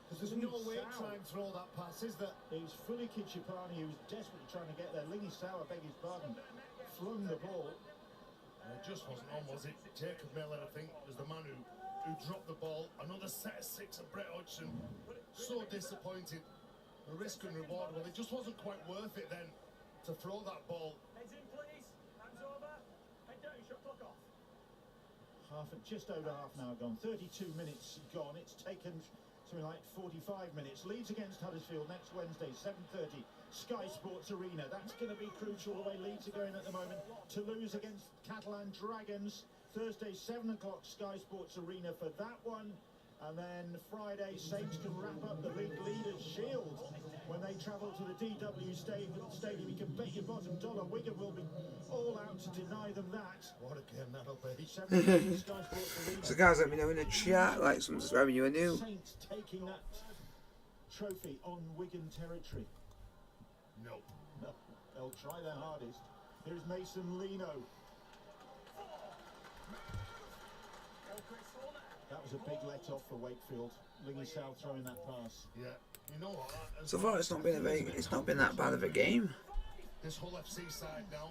Because there's no way to try and throw that pass, is there? It was fully Kichipani who was desperately trying to get there. Lingy Sauer, beg his pardon, flung the ball. It just wasn't on, was it? Jacob Miller, I think, was the man who dropped the ball. Another set of 6 of Brett Hodgson. So disappointed. The risk and reward, well, it just wasn't quite worth it then to throw that ball. Heads in, please. Hands over. Head down, shot clock off. Just over half an hour gone. 32 minutes gone. It's taken something like 45 minutes. Leeds against Huddersfield next Wednesday, 7:30. Sky Sports Arena. That's going to be crucial the way Leeds are going at the moment. Toulouse against Catalan Dragons. Thursday, 7 o'clock, Sky Sports Arena for that one. And then Friday, Saints can wrap up the league leaders' shield when they travel to the DW Stadium. You can bet your bottom dollar Wigan will be all out to deny them that. What a game that'll be. 7 Sky Sports Arena. So guys, let me know in the chat, like, subscribe if you are new. Saints taking that trophy on Wigan territory. No. No, they'll try their hardest. Here's Mason Lino. That was a big let off for Wakefield. Lingy South throwing that pass. Yeah. You know what? So far, it's not been that bad of a game. This whole FC side now.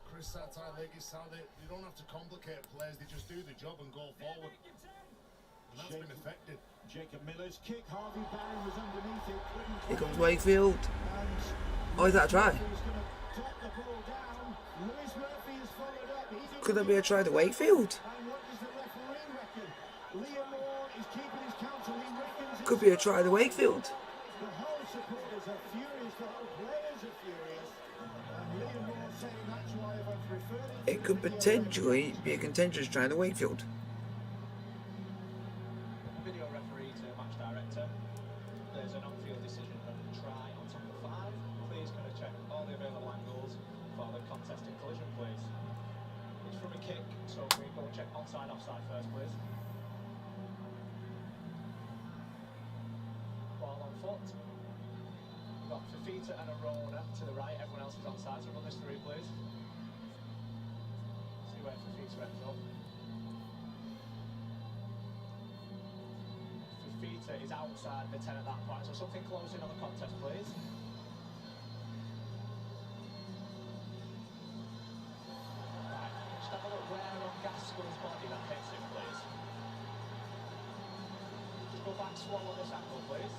Chris Satai, Leggy Saudi, you don't have to complicate players, they just do the job and go forward. And that's been effective. Jacob Miller's kick, Harvey Barron was underneath it. Here comes Wakefield. Oh, is that a try? Could there be a try to Wakefield? Could be a try to Wakefield. The whole supporters are furious, the whole players are furious. And Liam Moore saying that's why I've referred It could potentially be a contentious try to Wakefield. Video referee to match director. There's an on-field decision of try on top of 5. Please can I check all the available angles for the contested collision, please. It's from a kick, so we go and check onside, offside first, please. Ball on foot. We've got Fafita and Arona to the right. Everyone else is onside, so run this through, please. See where Fafita ends up. Fafita is outside the 10 at that point, so something close in on the contest, please. Right, just have a look where on Gaskell's body that hits him, please. Just go back slow on this angle, please.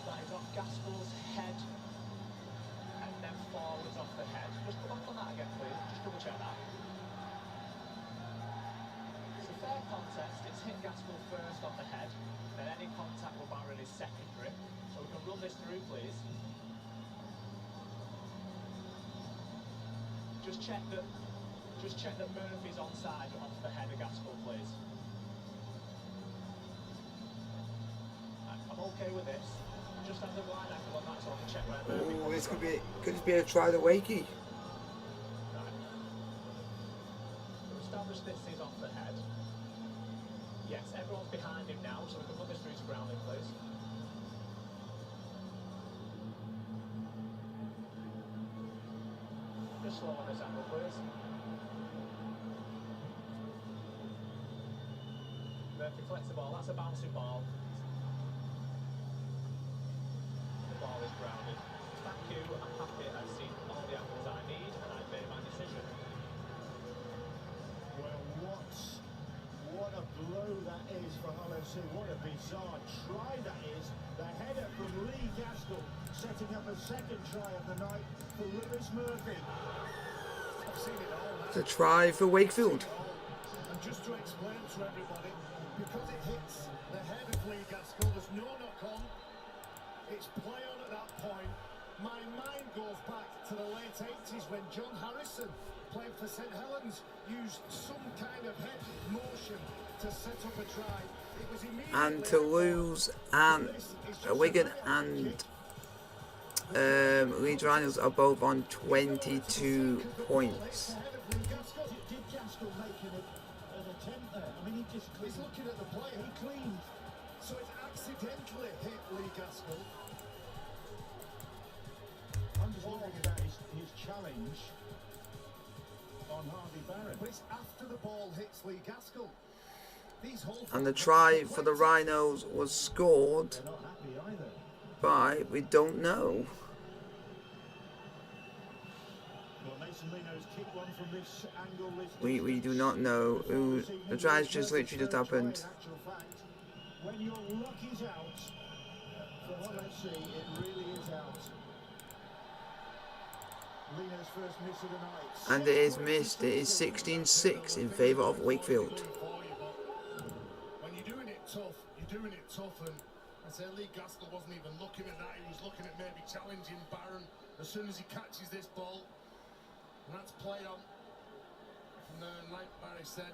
That is off Gaskell's head and then forwards off the head. Just go back on that again, please. Just double check that. It's a fair contest. It's hit Gaskell first on the head, then any contact with Barron is secondary. So we can run this through, please. Just check that Murphy's onside off the head of Gaskell, please. Right, I'm okay with this. Just have the wide angle on that so I can check where Murphy Oh, comes this from. could this be a try to Wakey? Right. We've established this is off the head. Yes, everyone's behind him now, so we can put this through to grounding, please. Just slow on this angle, please. Murphy collects the ball. That's a bouncing ball. The ball is grounded. Thank you. I'm happy. I've seen all the angles I need, and I've made my decision. Well, what a blow that is for Hull FC. What a bizarre try that is. The header from Lee Gaskell, setting up a second try of the night for Lewis Murphy. I've seen it all. It's a try for Wakefield. And just to explain to everybody, because it hits the head of Lee Gaskell, there's no knock on. It's play on at that point. My mind goes back to the late 80s when John Harrison, playing for St Helens, used some kind of head motion to set up a try. It was immediately And Toulouse and Wigan and Leeds Rhinos are both on 22 points. Did Gaskell make an attempt there? I mean, He's looking at the play. he cleaned. So it accidentally hit Lee Gaskell. I'm just wondering about his challenge on Harvey Barron. But it's after the ball hits Lee Gaskell. These whole And the try for the Rhinos was scored They're not happy either. by, we don't know. Well, Mason Lino's kick one from this angle. We do not know who. The try's just literally just happened. In actual fact, when your luck is out for Hull FC, it really is out. Lino's first miss of the night. And it is missed. It is 16-6 in favour of Wakefield. When you're doing it tough, you're doing it tough. And I say Lee Gaskell wasn't even looking at that. He was looking at maybe challenging Barron as soon as he catches this ball. And that's played on. And then, like Barry said,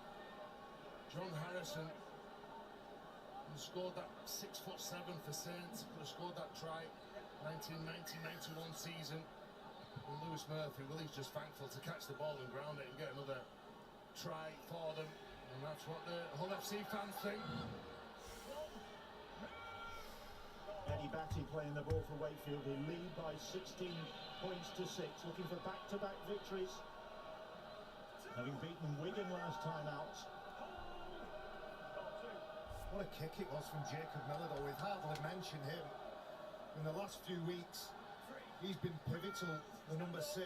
John Harrison scored that 6'7" for Saints. Could have scored that try 1990-91 season. And Lewis Murphy, well, he's just thankful to catch the ball and ground it and get another try for them. And that's what the Hull FC fans think. Eddie Batty playing the ball for Wakefield. They lead by 16 points to 6, looking for back-to-back victories, having beaten Wigan last time out. What a kick it was from Jacob Miller, though. We've hardly mentioned him in the last few weeks. He's been pivotal, the number 6.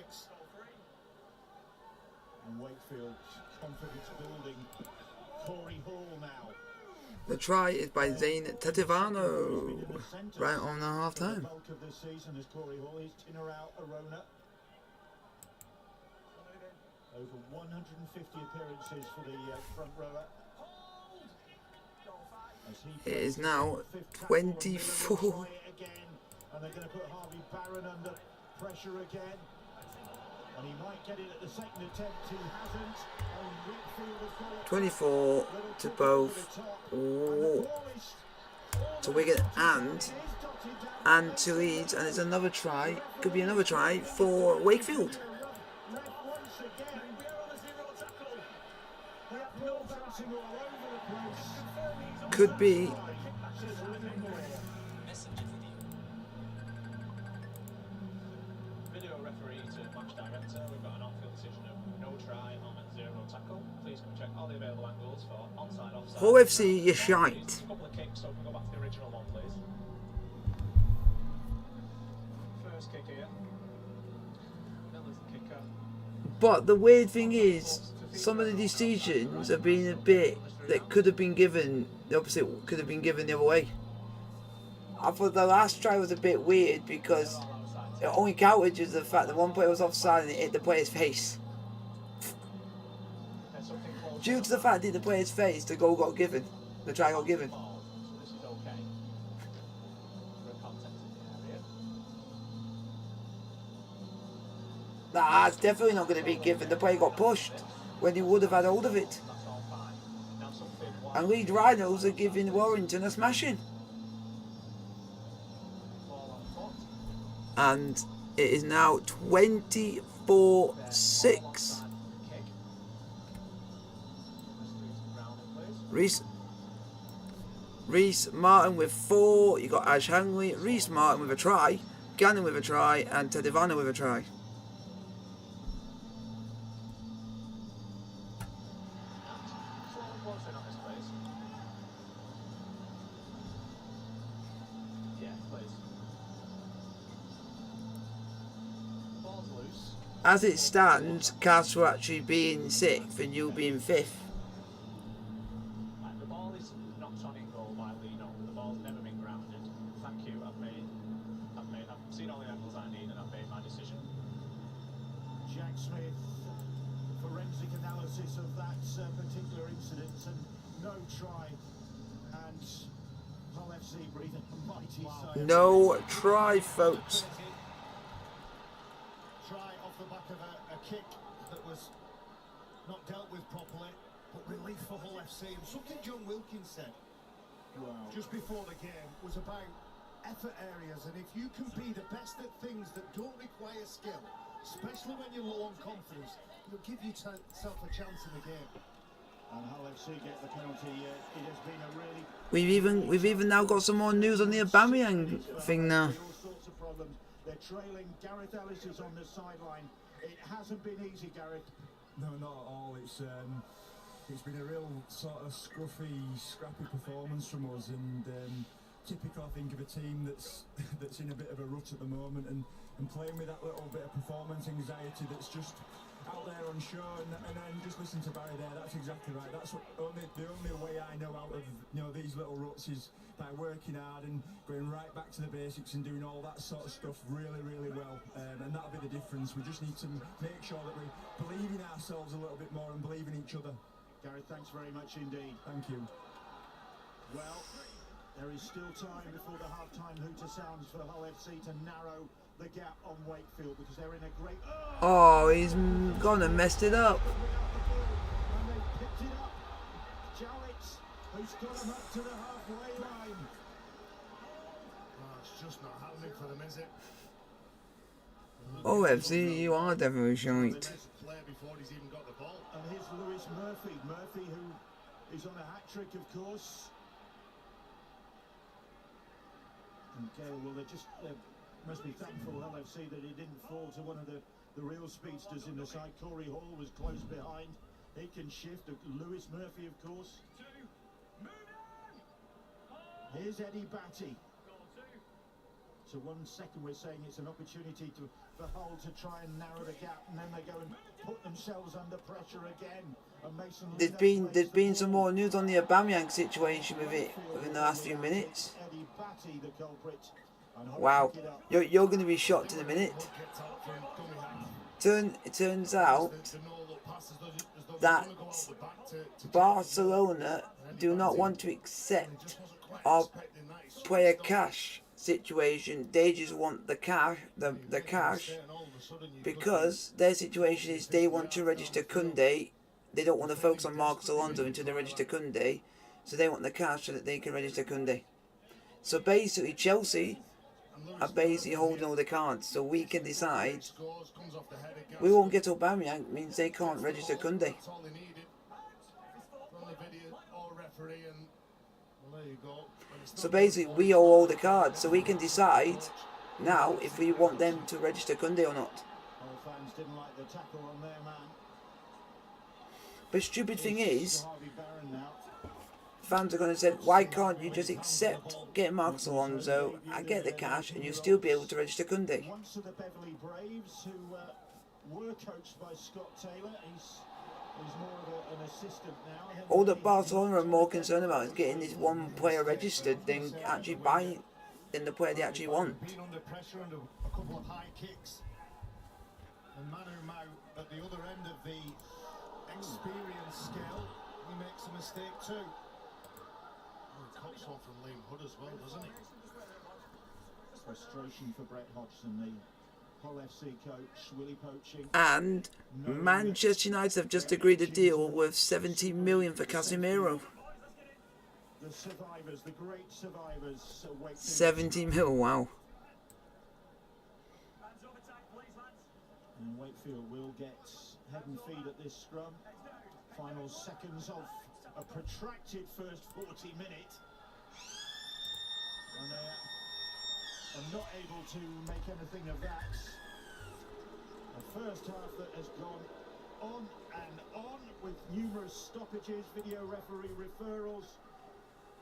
And Wakefield confidence building Corey Hall now. The try is by Zane Tativano, right on the half For the time. bulk of the season as Corey Hall is Tinarau Arona. Over 150 appearances for the front rower. As he It is now fifth tackle, 24. and Miller will try it again, and they're going to put Harvey Barron under pressure again. And he might get it at the second attempt. He hasn't. And Wakefield has got it. 24 to both. Oh, to Wigan and to Leeds, and it's another try. Could be another try for Wakefield. Could be. Video referee to match director. We've got an on-field decision of no try on a 0 tackle. Please come check all the available angles for onside, offside. Hull FC, you shite. A couple of kicks, so we can go back to the original one, please. First kick here. Miller's the kicker. But the weird thing is, some of the decisions have been a bit that could have been given, the opposite could have been given the other way. I thought the last try was a bit weird because it only counted just the fact that one player was offside and it hit the player's face. Due to the fact it hit the player's face, the goal got given. The try got given. So this is okay. For contact in the area. That's definitely not going to be given. The player got pushed when he would have had hold of it. That's all fine. Now something And Leeds Rhinos are giving Warrington a smashing. ball on foot. And it is now 24-6. Kick. Reece Martin with 4. You got Ash Hangley, Reece Martin with a try, Gannon with a try, and Tedivano with a try. As it stands, Cass will actually be in 6th and you'll be in 5th. The ball is knocked on in goal by Lino. The ball's never been grounded. Thank you. I've seen all the angles I need and I've made my decision. Jack Smith, forensic analysis of that particular incident, and no try. And Hull FC breathing a mighty sigh. No try, folks. Try off the back of a kick that was not dealt with properly, but relief for Hull FC. And something John Wilkins said just before the game was about effort areas, and if you can be the best at things that don't require skill, especially when you're low on confidence, you'll give yourself a chance in the game. And Hull FC get the penalty. It has been a really... We've even now got some more news on the Aubameyang thing now. All sorts of problems. They're trailing. Gareth Ellis is on the sideline. It hasn't been easy, Gareth. No, not at all. It's been a real sort of scruffy, scrappy performance from us, and typical, I think, of a team that's in a bit of a rut at the moment, and playing with that little bit of performance anxiety that's just out there on show. And then just listen to Barry there. That's exactly right. That's the only way I know out of these little ruts is by working hard and going right back to the basics and doing all that sort of stuff really, really well. And that'll be the difference. We just need to make sure that we believe in ourselves a little bit more and believe in each other. Gareth, thanks very much indeed. Thank you. Well, there is still time before the half-time hooter sounds for Hull FC to narrow the gap on Wakefield, because they're in a great... Oh, he's gone and messed it up. And they picked it up. Jarrett, who's got them up to the halfway line. Oh, it's just not happening for them, is it? Oh, FC, you are definitely shite. Play before he's even got the ball. And here's Lewis Murphy. Murphy, who is on a hat-trick, of course. And Gale, well, they must be thankful, Hull FC, that he didn't fall to one of the real speedsters in the side. Corey Hall was close behind. He can shift. Lewis Murphy, of course. Here's Eddie Batty. So 1 second we're saying it's an opportunity for Hull to try and narrow the gap, and then they go and put themselves under pressure again. And Mason There's been some more news on the Aubameyang situation with it within the last few minutes. Eddie Batty, the culprit. And Hull Wow, pick it up. you're going to be shocked in a minute. It turns out that Barcelona do not want to accept our player cash situation. They just want the cash, the cash, because their situation is they want to register Koundé. They don't want to focus on Marcos Alonso until they register Koundé, so they want the cash so that they can register Koundé. So basically, Chelsea are basically holding all the cards, so we can decide. We won't get Aubameyang, means they can't register Koundé. So basically, we hold all the cards, so we can decide now if we want them to register Koundé or not. Hull fans didn't like the tackle on their man. But stupid thing is, Harvey Barron now. fans are going to say, why can't you just accept getting Marcos Alonso, I get the cash, and you'll still be able to register Koundé? Once of the Beverley Braves, who were coached by Scott Taylor, he's more of an assistant now. All that Barcelona are more concerned about is getting this one player registered than actually buying than the player they actually want. Being under pressure under a couple of high kicks. And Manu Mau at the other end of the experience scale, he makes a mistake too. Oh, he cops one from Liam Hood as well, doesn't he? Frustration for Brett Hodgson, the Hull FC coach, Willie poaching. And Manchester United have just agreed a deal worth 70 million for Casemiro. The survivors, the great survivors. 70 mil, wow. And Wakefield will get head and feet at this scrum. Final seconds of a protracted first 40 minutes. And they are not able to make anything of that. A first half that has gone on and on with numerous stoppages, video referee referrals.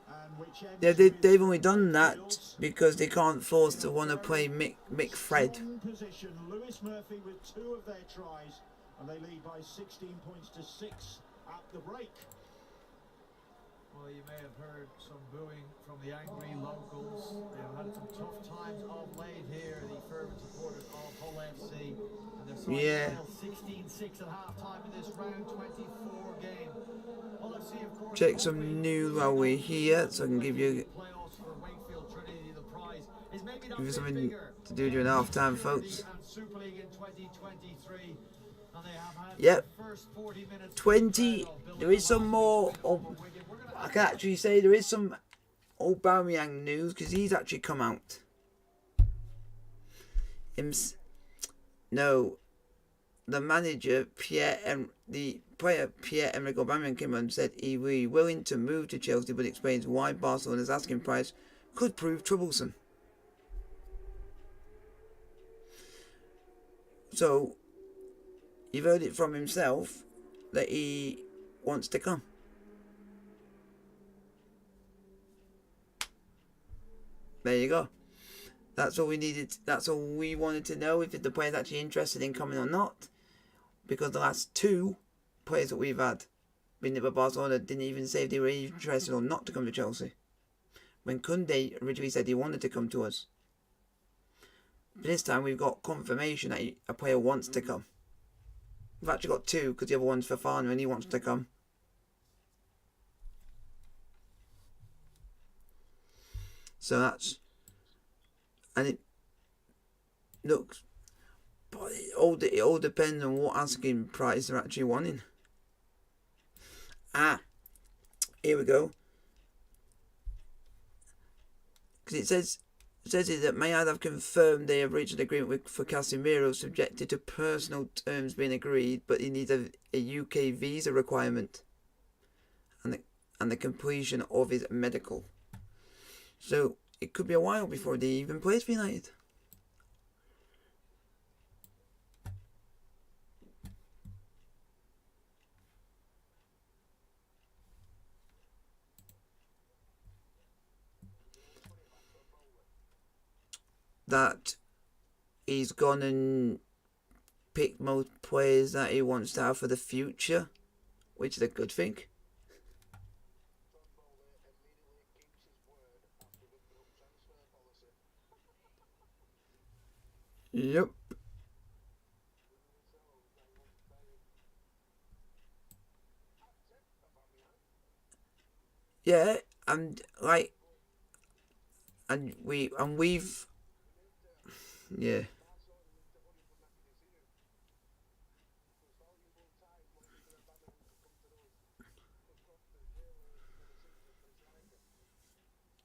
And which Yeah, they've only done that because they can't force to want to play Mick Fred. Position. Lewis Murphy with 2 of their tries, and they lead by 16 points to 6 at the break. Well, you may have heard some booing from the angry locals. They have had some tough times of late here, the fervent supporters of Hull FC. And they're Yeah. 16-6 at half-time in this round 24 game. Hull FC, of course, Check some news while we're here, so I can give you playoffs for Wakefield Trinity. The prize is maybe not give you something bigger. to do during half time, folks. And Super League in 2023. And they have had Yep. the first 40 minutes 20. There is some more. I can actually say there is some Aubameyang news because he's actually come out. No, the manager the player Pierre-Emerick Aubameyang came out and said he would be willing to move to Chelsea, but explains why Barcelona's asking price could prove troublesome. So you've heard it from himself that he wants to come. There you go. That's all we needed. That's all we wanted to know, if the player's actually interested in coming or not. Because the last 2 players that we've had been at Barcelona didn't even say if they were interested or not to come to Chelsea. When Koundé originally said he wanted to come to us. But this time we've got confirmation that a player wants to come. We've actually got 2 because the other one's Fofana and he wants to come. So that's, and it looks, but it all depends on what asking price they're actually wanting. Here we go. Because it says here that Mayad have confirmed they have reached an agreement for Casemiro, subjected to personal terms being agreed, but he needs a UK visa requirement and the completion of his medical. So it could be a while before they even plays for United. that he's gone and picked most players that he wants to have for the future, which is a good thing. Yep. Yeah, and like, we've, yeah.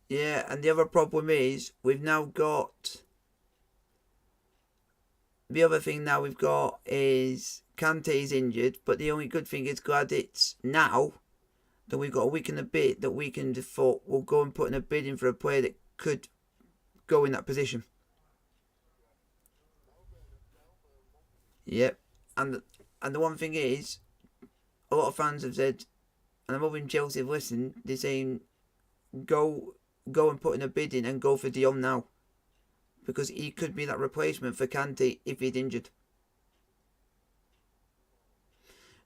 Yeah, and the other problem is we've now got, the other thing now we've got is Kante's injured, but the only good thing is glad it's now that we've got a week and a bit that we can default. We'll go and put in a bid in for a player that could go in that position. Yep, and the one thing is, a lot of fans have said, and I'm hoping Chelsea have listened, they're saying go and put in a bid in and go for Dion now, because he could be that replacement for Kante if he's injured.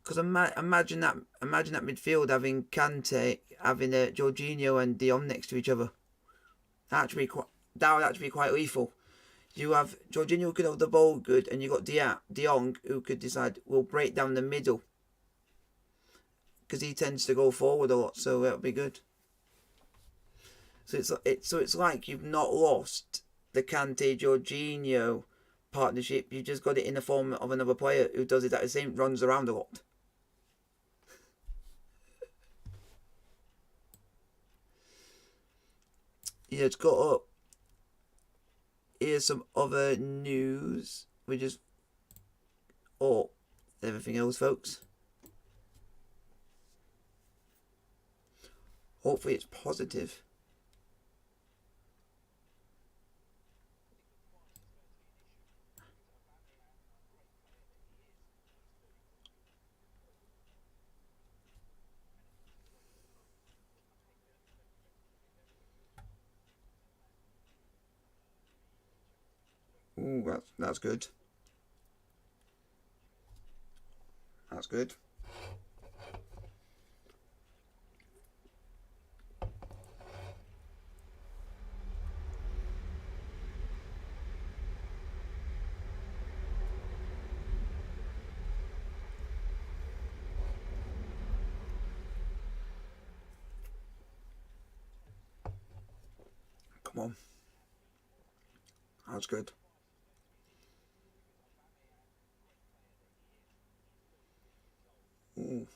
Because imagine that midfield having Kante, having Jorginho and Dion next to each other. That would actually be quite lethal. You have Jorginho who could hold the ball good, and you got De Jong who could decide we'll break down the middle, because he tends to go forward a lot, so that'll be good. So it's like you've not lost the Kante Jorginho partnership. You just got it in the form of another player who does it at the same, runs around a lot. Yeah, it's got up. Here's some other news. Everything else, folks. Hopefully it's positive. Ooh, that's good. That's good. Come on. That's good. Ooh.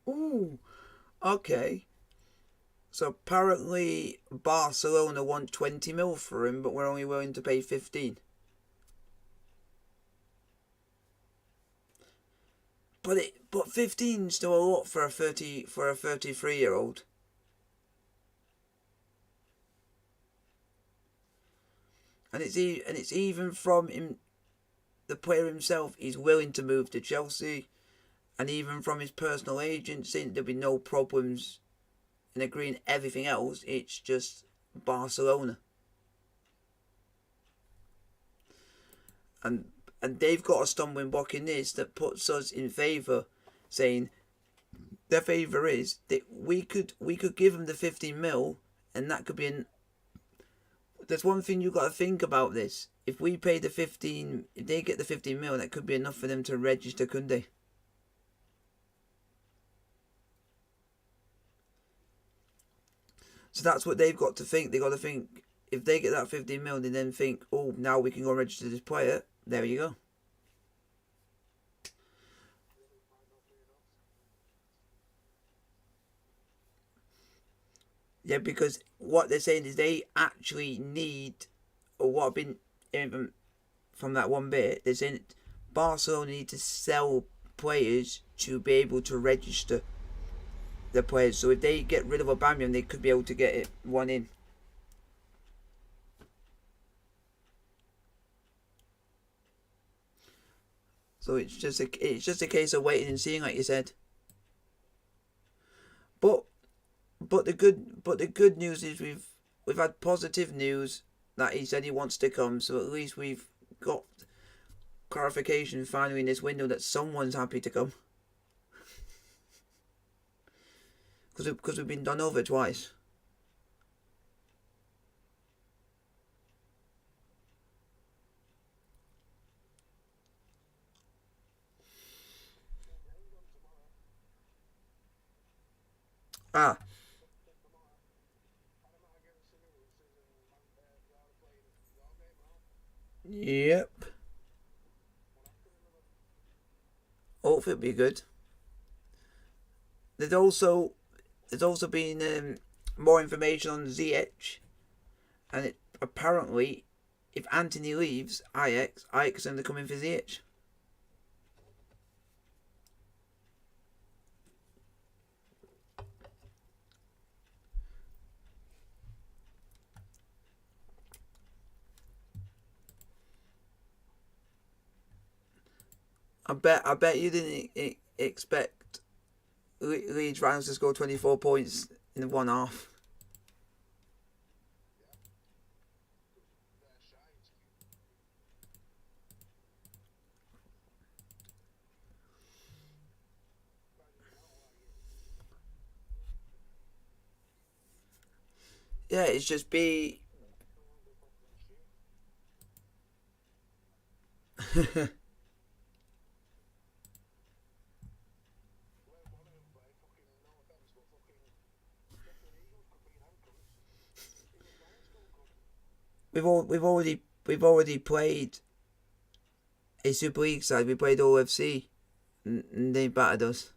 Ooh. Okay. So apparently Barcelona want 20 mil for him, but we're only willing to pay 15. But 15 is still a lot for a 33-year-old. And it's even from him, the player himself. He's willing to move to Chelsea, and even from his personal agent saying there'll be no problems in agreeing everything else. It's just Barcelona, and they've got a stumbling block in this that puts us in favour, saying their favour is that we could give them the 15 mil, and that could be an. There's one thing you've got to think about this. If we pay the 15, if they get the 15 mil, that could be enough for them to register Koundé. So that's what they've got to think. They've got to think, if they get that 15 mil, they then think, oh, now we can go register this player. There you go. Yeah, because what they're saying is they actually need, or what I've been hearing from that one bit, they're saying Barcelona need to sell players to be able to register the players. So if they get rid of Aubameyang, they could be able to get one in. So it's just a case of waiting and seeing, like you said. But the good news is we've had positive news that he said he wants to come. So at least we've got clarification finally in this window that someone's happy to come. Because we've been done over twice. Ah. Yep. Hopefully it'll be good. There's also been more information on ZH, and apparently, if Anthony leaves Ajax is going to come in for ZH. I bet you didn't expect Leeds Rhinos to score 24 points in the one half. Yeah, it's just be. We've already played a Super League side. We played OFC, and they battered us.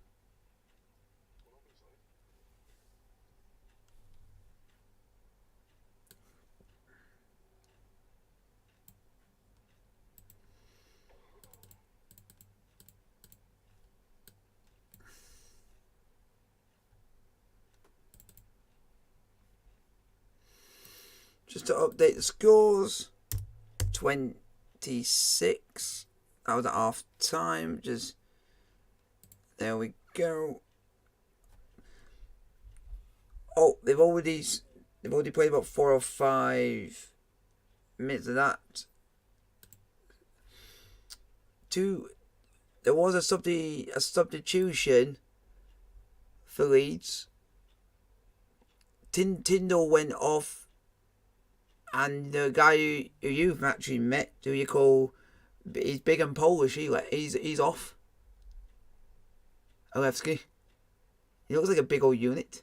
Just to update the scores, 26. That was at half time. Just there we go. Oh, they've already played about 4 or 5 minutes of that. There was a substitution for Leeds. Tyndall went off. And the guy who you've actually met, who you call, he's big and Polish. He's off. Olewski. He looks like a big old unit.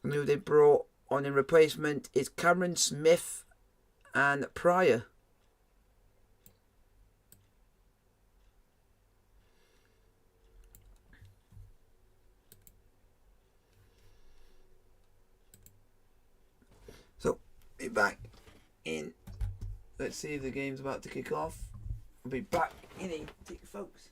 And who they brought on in replacement is Cameron Smith and Pryor. So, be back in. Let's see if the game's about to kick off. I'll be back in a tick, folks.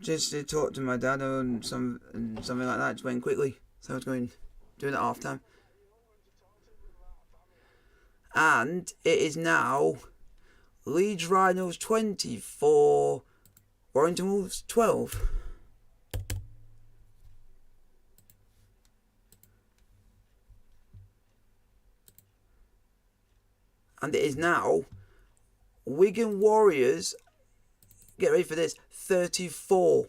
just to talk to my dad or something like that. Just went quickly, so I was doing it at half time. And it is now Leeds Rhinos 24, Warrington Wolves 12. And it is now Wigan Warriors, get ready for this, 34-0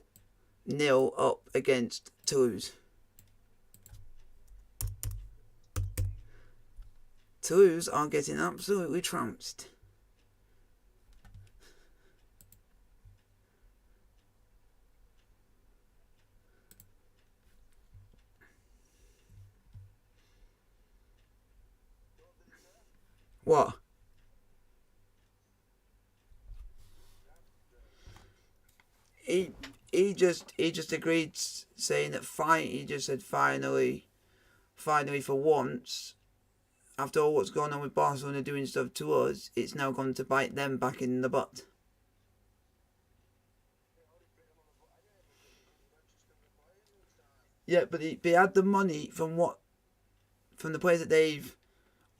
up against Toulouse. Toulouse are getting absolutely trounced. What? He just agreed, saying that he just said finally for once, after all what's going on with Barcelona doing stuff to us, it's now gone to bite them back in the butt. Yeah, but they had the money from the players that they've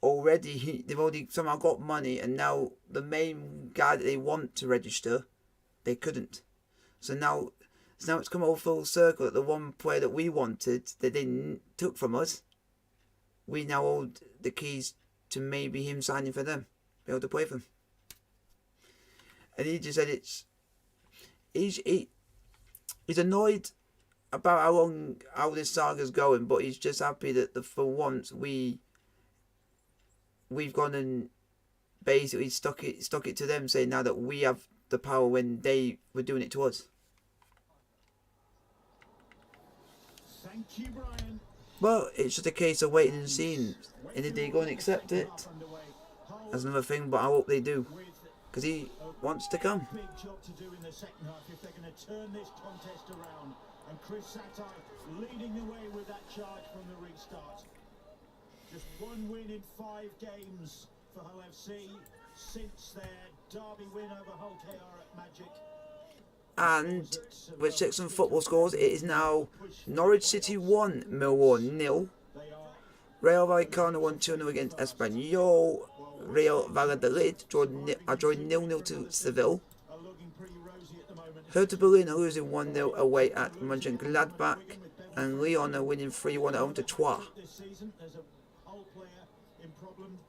already somehow got money, and now the main guy that they want to register, they couldn't. So now it's come all full circle that the one player that we wanted that they took from us, we now hold the keys to maybe him signing for them, be able to play for them. And he just said he's annoyed about how this saga's going, but he's just happy that for once we've gone and basically stuck it to them, saying now that we have the power when they were doing it to us. Thank you, Brian. Well, it's just a case of waiting and seeing. And if they go and accept it, that's another thing, but I hope they do, because he wants to come. Big job to do in the second half if they're going to turn this contest around. And Chris Satai leading the way with that charge from the restart. Just one win in 5 games for Hull FC since their derby win over Hull KR at Magic. And with 6 football scores, it is now Norwich City 1, Millwall 0. Real Vallecano won 2-0 against Espanyol. Real Valladolid are drawing 0-0 to Seville. Hertha Berlin are losing 1-0 away at Mönchengladbach. And Lyon are winning 3-1 at home to Troyes. There's a whole player with problems.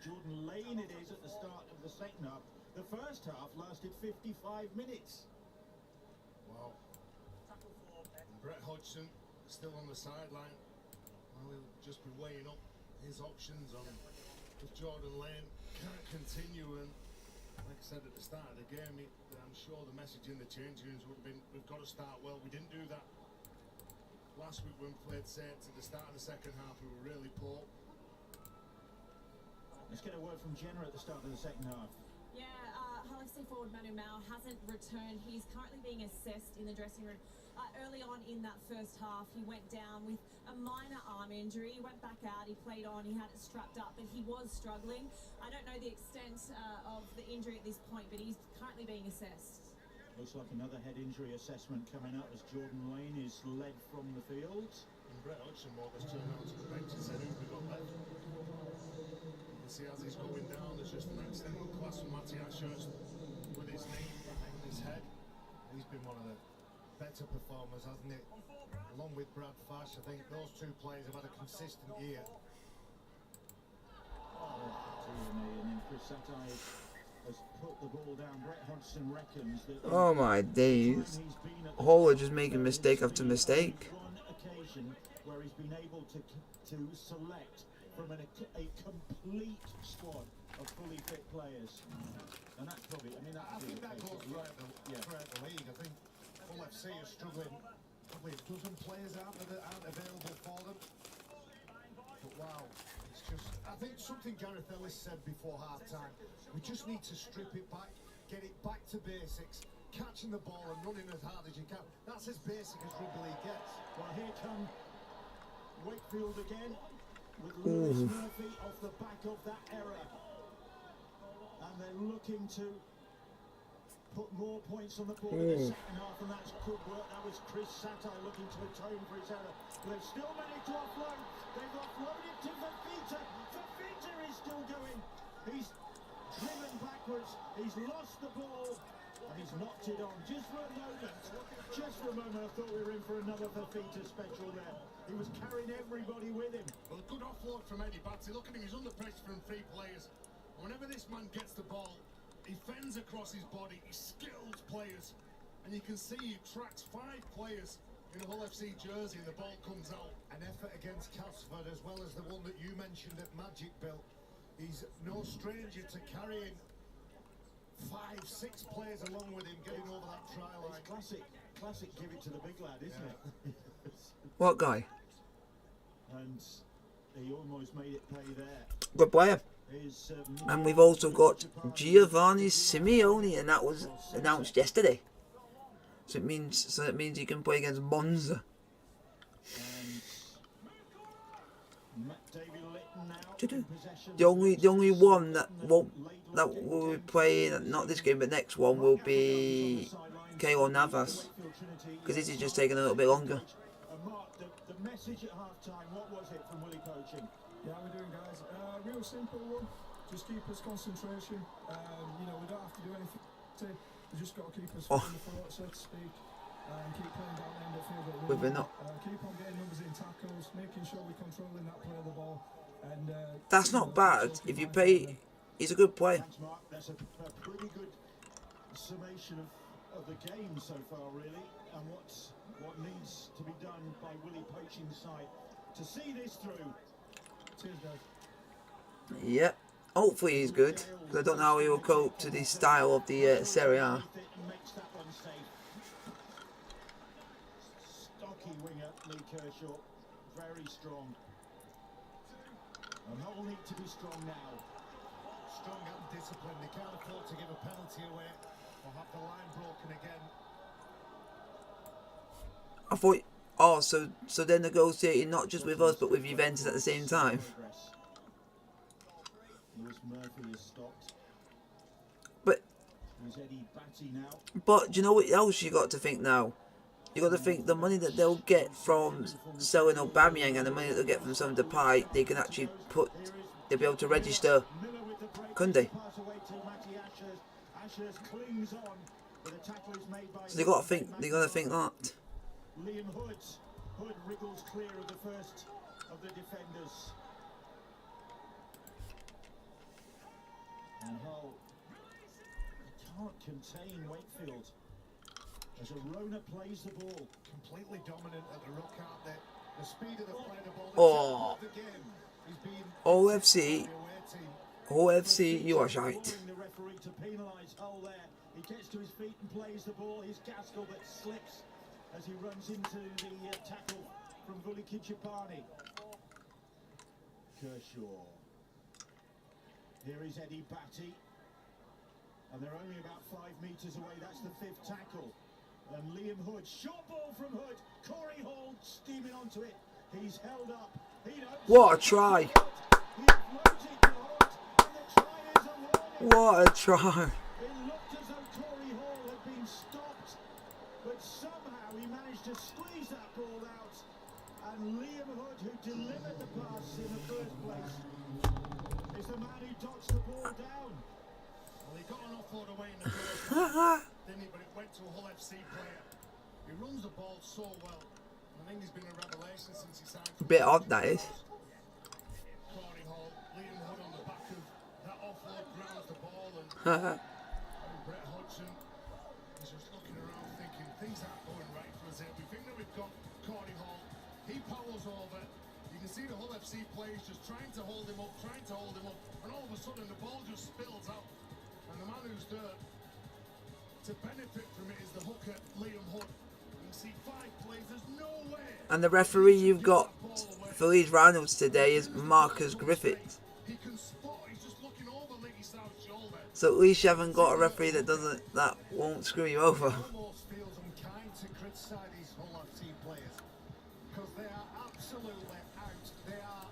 Jordan Lane it is at the start of the second half. The first half lasted 55 minutes. Wow. And Brett Hodgson still on the sideline. Well, he'll just be weighing up his options on if Jordan Lane can't continue. And like I said at the start of the game, I'm sure the message in the changing rooms would have been, we've got to start well. We didn't do that last week when we played Saints at the start of the second half. We were really poor. Let's get a word from Jenna at the start of the second half. Yeah, Hull FC forward Manu Mao hasn't returned. He's currently being assessed in the dressing room. Early on in that first half, he went down with a minor arm injury. He went back out, he played on, he had it strapped up, but he was struggling. I don't know the extent of the injury at this point, but he's currently being assessed. Looks like another head injury assessment coming up as Jordan Lane is led from the field. And Brett Hodgson was turned around to the bench and said, who've we got left? You see as he's going down, there's just an accidental class from Matthias Schurz with his knee behind his head. He's been one of the better performers, hasn't it? Along with Brad Fash, I think those two players have had a consistent year. And then Chris Satai has put the ball down. Brett Hodgson reckons that Oh my days. Hull are just making mistake after mistake. one occasion where he's been able to select from a complete squad of fully fit players. And that's probably, I think that goes throughout the league. I think Hull FC are struggling. Probably a dozen players aren't available for them. But wow, it's just, I think something Gareth Ellis said before half-time, we just need to strip it back, get it back to basics, catching the ball and running as hard as you can. That's as basic as rugby league gets. Well, here come Wakefield again with Lewis Murphy off the back of that error. And they're looking to put more points on the board in the second half, and that's good work. That was Chris Satai looking to atone for his error. But they've still managed to offload. They've offloaded to Fafita. Fafita is still going. He's driven backwards. He's lost the ball. And he's knocked it on. Just for a moment, I thought we were in for another Fafita special there. He was carrying everybody with him. Well, a good offload from Eddie Batty. Look at him, he's under pressure from 3 players. Whenever this man gets the ball, he fends across his body, he skills players. And you can see he tracks 5 players in a Hull FC jersey and the ball comes out. An effort against Casford as well as the one that you mentioned at Magic Bill. He's no stranger to carrying 5, 6 players along with him getting over that try line. It's classic give it to the big lad, isn't it? What guy? And he almost made it pay there. Good player. And we've also got Giovanni Simeone, and that was announced yesterday. So it means he can play against Monza. The only one that will be playing, not this game but next one, will be Keylor Navas, because this is just taking a little bit longer. Mark, the message at half time, what was it from Willie coaching? Yeah, how we doing, guys? Real simple one. Just keep us concentration. You know, we don't have to do anything. We just got to keep us on the floor, so to speak, and keep playing down the end of the field. Keep on getting numbers in tackles, making sure we're controlling that play of the ball. And that's not bad. If you play, he's a good player. Thanks, Mark. That's a pretty good summation of the game so far, really, and what needs to be done by Willie poaching's side to see this through. Cheers, guys. Yep. Hopefully he's good, because I don't know how he will cope to the style of the Serie A. Stocky winger Lee Kershaw, very strong. And Hull need to be strong now. Strong and disciplined. They can't afford to give a penalty away or have the line broken again. I thought, oh, so they're negotiating not just with us but with Juventus at the same time. Murphy is stopped. But Eddie Batty now. But do you know what else you got to think now? You got to think the money that they'll get from selling Aubameyang and the money that they'll get from selling Depay, they can actually they'll be able to register Kunde. So they got to think. They got to think that. Liam Hood wriggles clear of the first of the defenders. And Hull can't contain Wakefield as Arona plays the ball. Completely dominant at the ruck, aren't they? The speed of the play, the ball, the game is being OFC, you are shite. The referee to penalise Hull there. He gets to his feet and plays the ball. He's Gaskell that slips as he runs into the tackle from Vuli Kichipani. Kershaw. Here is Eddie Batty, and they're only about 5 metres away. That's the 5th tackle. And Liam Hood, short ball from Hood. Corey Hall steaming onto it. He's held up. What a try! What a try! It looked as though Corey Hall had been stopped, but somehow he managed to squeeze that ball out. And Liam Hood, who delivered the pass in the first place, is the man who dodged the ball down. Well, he got an offload away in the first half, didn't he? But it went to a Hull FC player. He runs the ball so well. I think he's been a revelation since he signed. A bit odd, that is. Corey Hall, Liam Hood on the back of that offload, grounds the ball, and Brett Hodgson is just looking around thinking things aren't going right for us here. We think that we've got Corey Hall. He powers over. You can see the Hull FC players just trying to hold him up, and all of a sudden the ball just spills out. And the man who's there to benefit from it is the hooker, Liam Hood. You can see 5 plays, there's no way. And the referee you've got for Leeds Rhinos today is Marcus Griffiths. He can spot, he's just looking over Leggy South's shoulder. So at least you haven't got a referee that won't screw you over. Almost feels unkind to criticise these Hull FC players because they are absolutely out. They are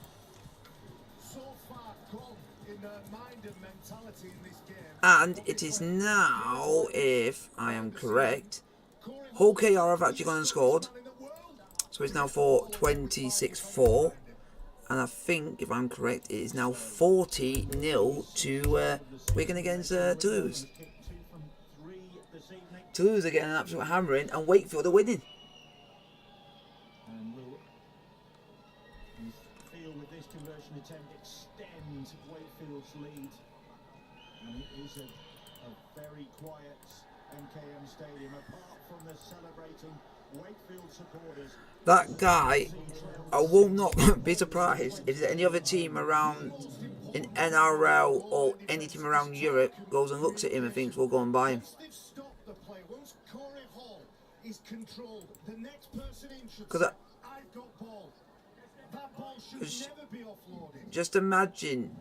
so far gone in their mind and mentality in this game. And it is now, if I am correct, Hull KR have actually gone and scored. So it's now for 26-4. And I think, if I'm correct, it is now 40-0 to Wigan against Toulouse. Toulouse are getting an absolute hammering, and Wakefield are winning. And will feel with this conversion attempt extend Wakefield's lead. And it is a very quiet MKM Stadium, apart from the celebrating Wakefield supporters. That guy, I will not be surprised if there's any other team around in NRL or any team around Europe goes and looks at him and thinks we'll go and buy him. Because just imagine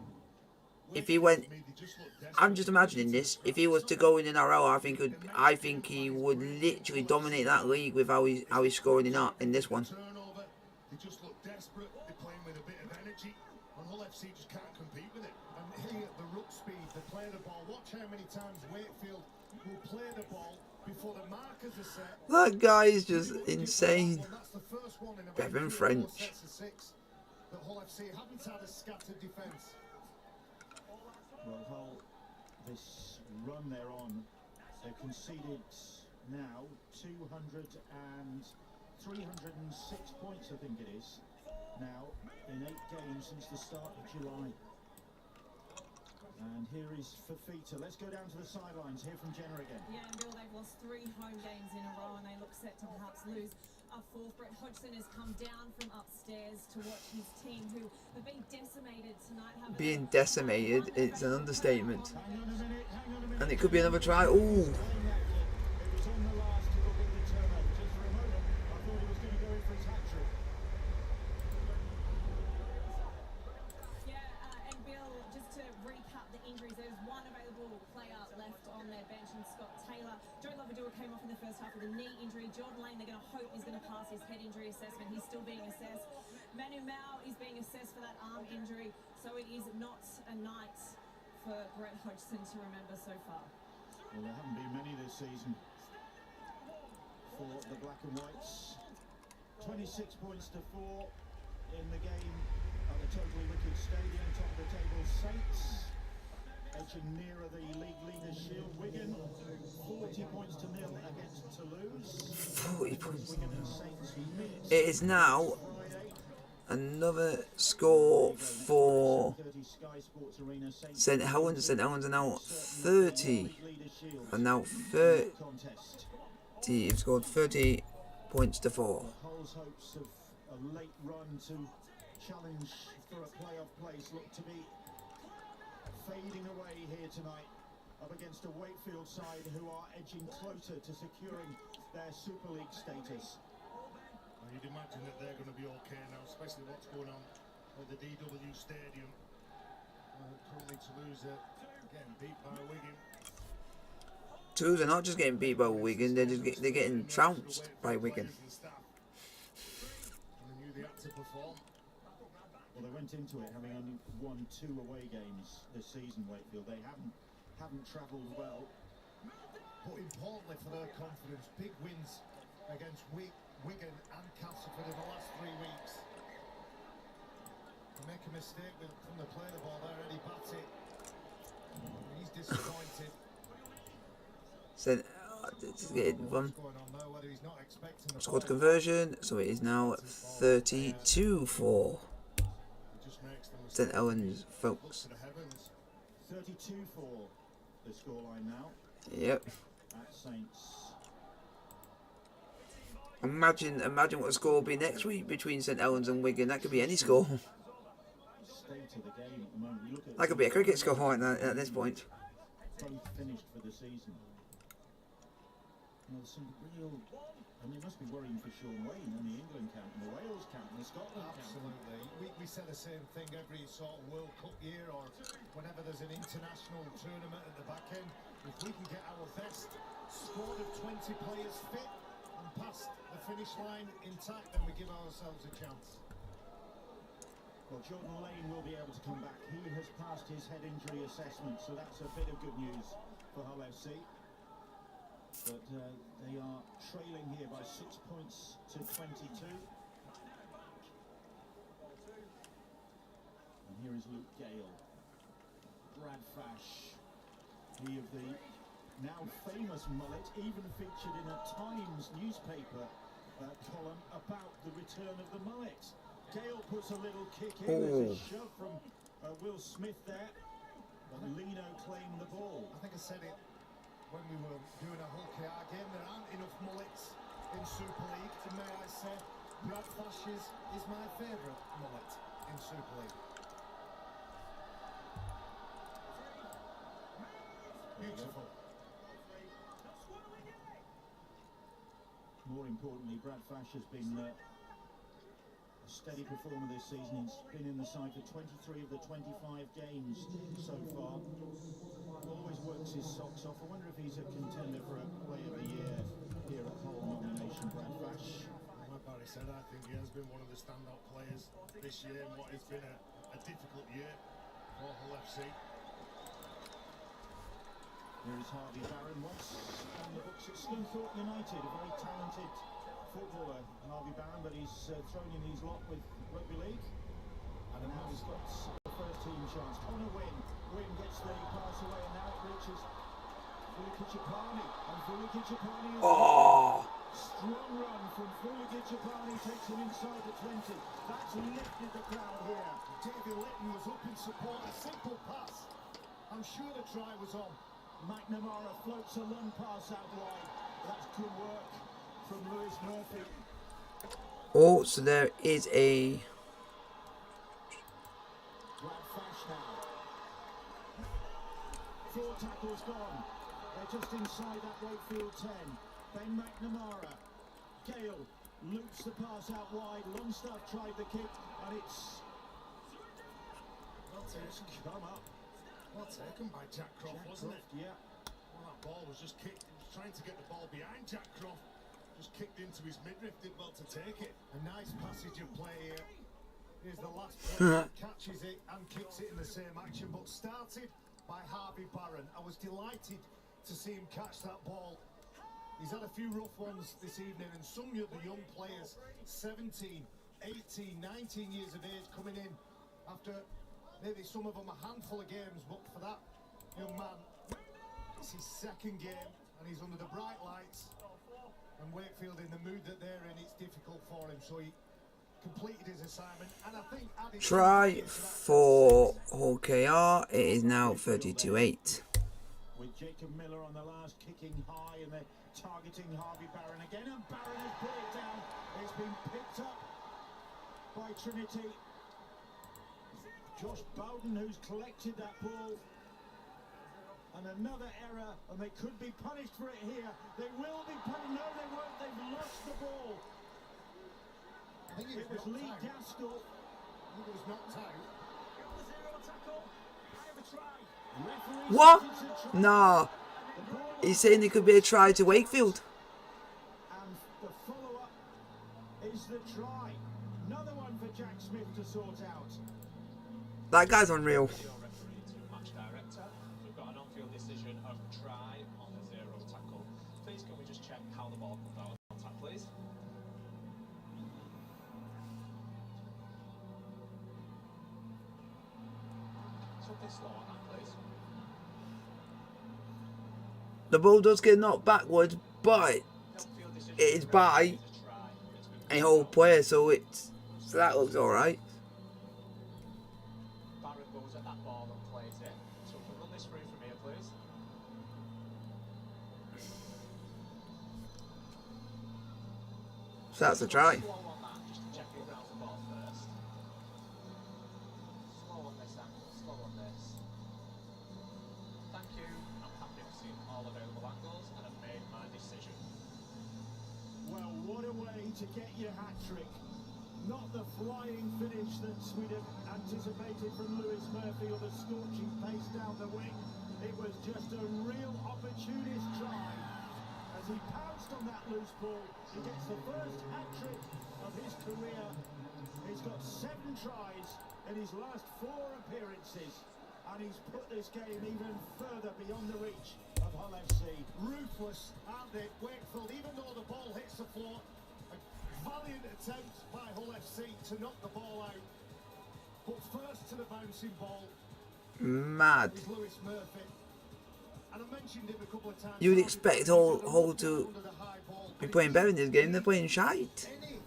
if he went. I'm just imagining this. If he was to go in NRL, I think he would literally dominate that league with how he's scoring in this one. They just look desperate. They're playing with a bit of energy, and Hull FC just can't compete with it. And here at the ruck speed, they play the ball. Watch how many times Wakefield will play the ball before the markers are set. That guy is just insane. That's the first one in about Bevan 4 French. sets of 6 that Hull FC haven't had a scattered defence. Well, Hull, this run they're on, they've conceded now 306 points, I think it is, now in 8 games since the start of July. And here is Fafita. Let's go down to the sidelines, hear from Jenna again. Yeah, and Bill, they've lost 3 home games in a row, and they look set to perhaps lose a 4th. Brett Hodgson has come down from upstairs to watch his team, who have been decimated tonight. Being decimated, it's an understatement. And it could be another try. Ooh. Came off in the first half with a knee injury. Jordan Lane, they're going to hope he's going to pass his head injury assessment. He's still being assessed. Manu Mao is being assessed for that arm injury. So it is not a night for Brett Hodgson to remember so far. Well, there haven't been many this season for the Black and Whites. 26 points to 4 in the game at the Totally Wicked Stadium. Top of the table, Saints edging nearer the league leaders' shield. Wigan 40 points to 0 against Toulouse. 40 points. It is now another score for St Helens. St Helens are now 30. And now 30. You've scored 30 points to 4. Hull's hopes of a late run to challenge for a playoff place look to be fading away here tonight, up against a Wakefield side who are edging closer to securing their Super League status. Well, you'd imagine that they're going to be okay now, especially what's going on at the DW Stadium. Currently Toulouse getting beat by Wigan. Toulouse are not just getting beat by Wigan, they're getting trounced by Wigan. And they knew they had to perform. Well, they went into it having only won 2 away games this season, Wakefield. They haven't travelled well. But importantly for their confidence, big wins against Wigan and Castleford in the last 3 weeks. They make a mistake from the play the ball there, Eddie Batty. He's disappointed. So, it's getting fun. What's going on there, whether he's not expecting the Scored ball. conversion, so it is now 32-4. St Helens, folks. 32-4 the scoreline now. Yep. At Saints. Imagine what the score will be next week between St Helens and Wigan. That could be any score. State of the game at the moment. You look at That could be a cricket score at this point. both finished for the season. There's some real. And they must be worrying for Sean Wayne and the England camp, and the Wales camp, and the Scotland camp. Absolutely. We say the same thing every sort of World Cup year, or whenever there's an international tournament at the back end. If we can get our best squad of 20 players fit and past the finish line intact, then we give ourselves a chance. Well, Jordan Lane will be able to come back. He has passed his head injury assessment, so that's a bit of good news for Hull FC. But they are trailing here by 6 points to 22. And here is Luke Gale. Brad Fash, he of the now famous mullet, even featured in a Times newspaper column about the return of the mullet. Gale puts a little kick in. There's a shove from Will Smith there. But Lino claimed the ball. I think I said it when we were doing a Hull KR game. There aren't enough mullets in Super League, and may I say, Brad Fash's is my favourite mullet in Super League. Beautiful. More importantly, Brad Fash has been a steady performer this season. He's been in the side for 23 of the 25 games so far. Always works his socks off. I wonder if he's a contender for a Player of the Year here at Hull nomination, Brad Fash. Like Barry said, I think he has been one of the standout players this year in what has been a difficult year for Hull FC. Here is Harvey Barron, once on the books at Scunthorpe United, a very talented footballer, Harvey Barron, but he's thrown in his lot with rugby league, and now he's got the first team chance. Connor Wynn gets the pass away, and now it reaches Fulikichipani, and Fulikichipani, strong run from Fulikichipani, takes him inside the 20. That's lifted the crowd here. David Litton was up in support, a simple pass. I'm sure the try was on. McNamara floats a long pass out wide. That's good work from Lewis Murphy. Oh, so there is a... Brad Fash now. 4 tackles gone. They're just inside that Wakefield 10. Ben McNamara. Gale loops the pass out wide. Longstaff tried the kick, and it's come up. Well taken by Jack Croft, wasn't it? Yeah. Well, that ball was just kicked. He was trying to get the ball behind Jack Croft. Just kicked into his midriff, did well to take it. A nice passage of play here. Here's the last player, catches it and kicks it in the same action, but started by Harvey Barron. I was delighted to see him catch that ball. He's had a few rough ones this evening, and some of the young players, 17, 18, 19 years of age, coming in after maybe some of them a handful of games, but for that young man, it's his second game, and he's under the bright lights, and Wakefield in the mood that they're in, it's difficult for him, so he completed his assignment, and I think added Try for Hull KR, it is now 32-8. With Jacob Miller on the last, kicking high, and they're targeting Harvey Barron again, and Barron has put it down. It's been picked up by Trinity. Josh Bowden, who's collected that ball, and another error, and they could be punished for it here. They will be punished. No, they won't. They've lost the ball. I think It was Lee out. Gaskell. I think it was knocked out. Referee What? says it's a try. Nah. The ball He's saying it could be a try to Wakefield. And the follow-up is the try. Another one for Jack Smith to sort out. That guy's unreal. Your referee to match director. We've got an on-field decision of try on the 0 tackle. Please can we just check how the ball comes out of contact, please? Something slow on that, please. The ball does get knocked backwards, but On-field decision it is by is a try. It's been a whole player, so that looks alright. Barron goes at that ball and plays it. So if we run this through from here, please. So that's a try. Slow on that, just to check who grounds the ball first. Slow on this angle, slow on this. Thank you. I'm happy I've seen all available angles and I've made my decision. Well, what a way to get your hat-trick. Not the flying finish that we'd have anticipated from Lewis Murphy or the scorching pace down the wing. It was just a real opportunist try. As he pounced on that loose ball, he gets the first hat-trick of his career. He's got 7 tries in his last 4 appearances, and he's put this game even further beyond the reach of Hull FC. Ruthless, aren't they? Wakefield, even though the ball hits the floor, a valiant attempt by Hull FC to knock the ball out. But first to the bouncing ball Mad. is Lewis Murphy. And I mentioned him a couple of times. You would expect Hull to be playing better in this game. They're playing shite. Any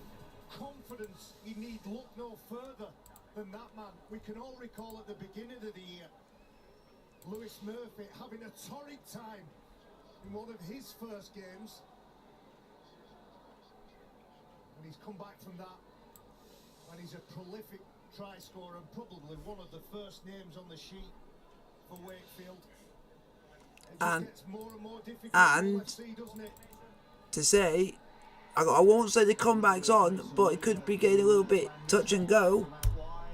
confidence, you need look no further than that man. We can all recall at the beginning of the year, Lewis Murphy having a torrid time in one of his first games. And he's come back from that. And he's a prolific try scorer and probably one of the first names on the sheet for Wakefield. It just gets more and more difficult for FC, doesn't it? To say, I won't say the comeback's on, but it could be getting a little bit touch and go.